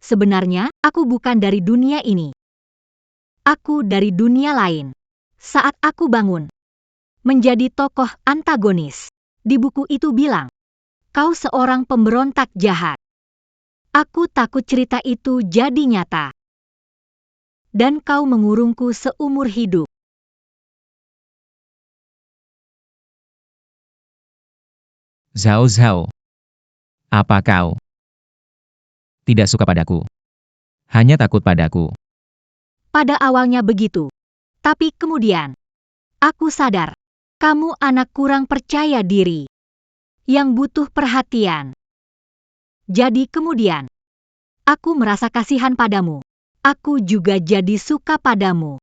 Sebenarnya, aku bukan dari dunia ini. Aku dari dunia lain. Saat aku bangun, menjadi tokoh antagonis. Di buku itu bilang, kau seorang pemberontak jahat. Aku takut cerita itu jadi nyata. Dan kau mengurungku seumur hidup. Zhao Zhao. Apa kau tidak suka padaku? Hanya takut padaku. Pada awalnya begitu. Tapi kemudian, aku sadar, kamu anak kurang percaya diri. Yang butuh perhatian. Jadi kemudian, aku merasa kasihan padamu. Aku juga jadi suka padamu.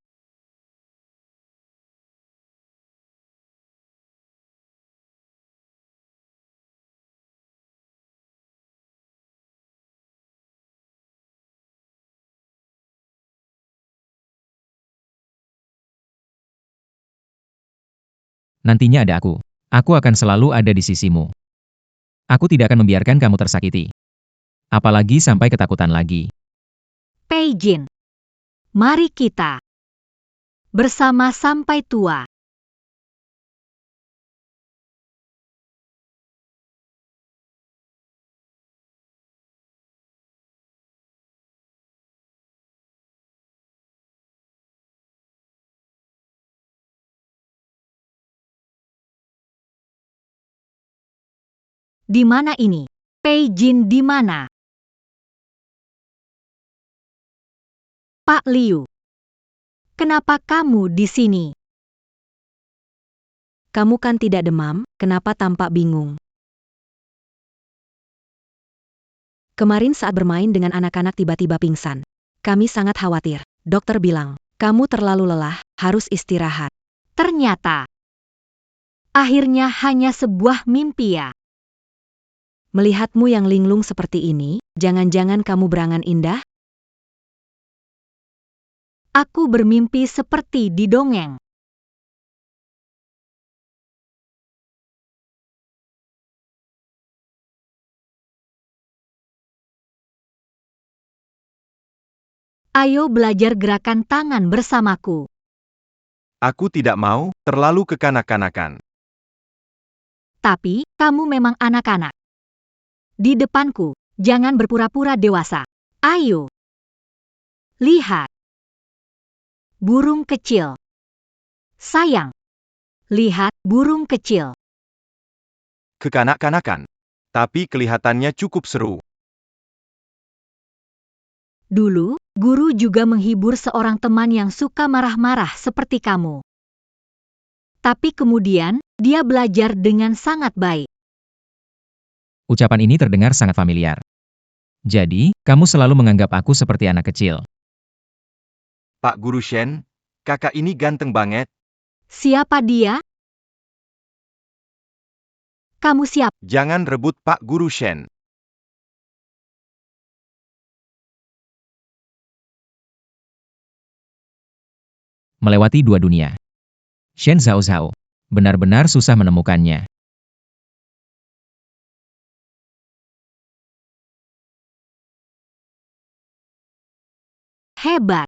Nantinya ada aku. Aku akan selalu ada di sisimu. Aku tidak akan membiarkan kamu tersakiti. Apalagi sampai ketakutan lagi. Pei Jin. Mari kita bersama sampai tua. Di mana ini? Pei Jin di mana? Pak Liu. Kenapa kamu di sini? Kamu kan tidak demam, kenapa tampak bingung? Kemarin saat bermain dengan anak-anak tiba-tiba pingsan. Kami sangat khawatir. Dokter bilang, kamu terlalu lelah, harus istirahat. Ternyata, akhirnya hanya sebuah mimpi ya. Melihatmu yang linglung seperti ini, jangan-jangan kamu berangan indah? Aku bermimpi seperti di dongeng. Ayo belajar gerakan tangan bersamaku. Aku tidak mau, terlalu kekanak-kanakan. Tapi, kamu memang anak-anak. Di depanku, jangan berpura-pura dewasa. Ayo. Lihat. Burung kecil. Sayang. Lihat burung kecil. Kekanak-kanakan. Tapi kelihatannya cukup seru. Dulu, guru juga menghibur seorang teman yang suka marah-marah seperti kamu. Tapi kemudian, dia belajar dengan sangat baik. Ucapan ini terdengar sangat familiar. Jadi, kamu selalu menganggap aku seperti anak kecil. Pak Guru Shen, kakak ini ganteng banget. Siapa dia? Kamu siap? Jangan rebut Pak Guru Shen. Melewati dua dunia. Shen Zhao Zhao. Benar-benar susah menemukannya. Hebat.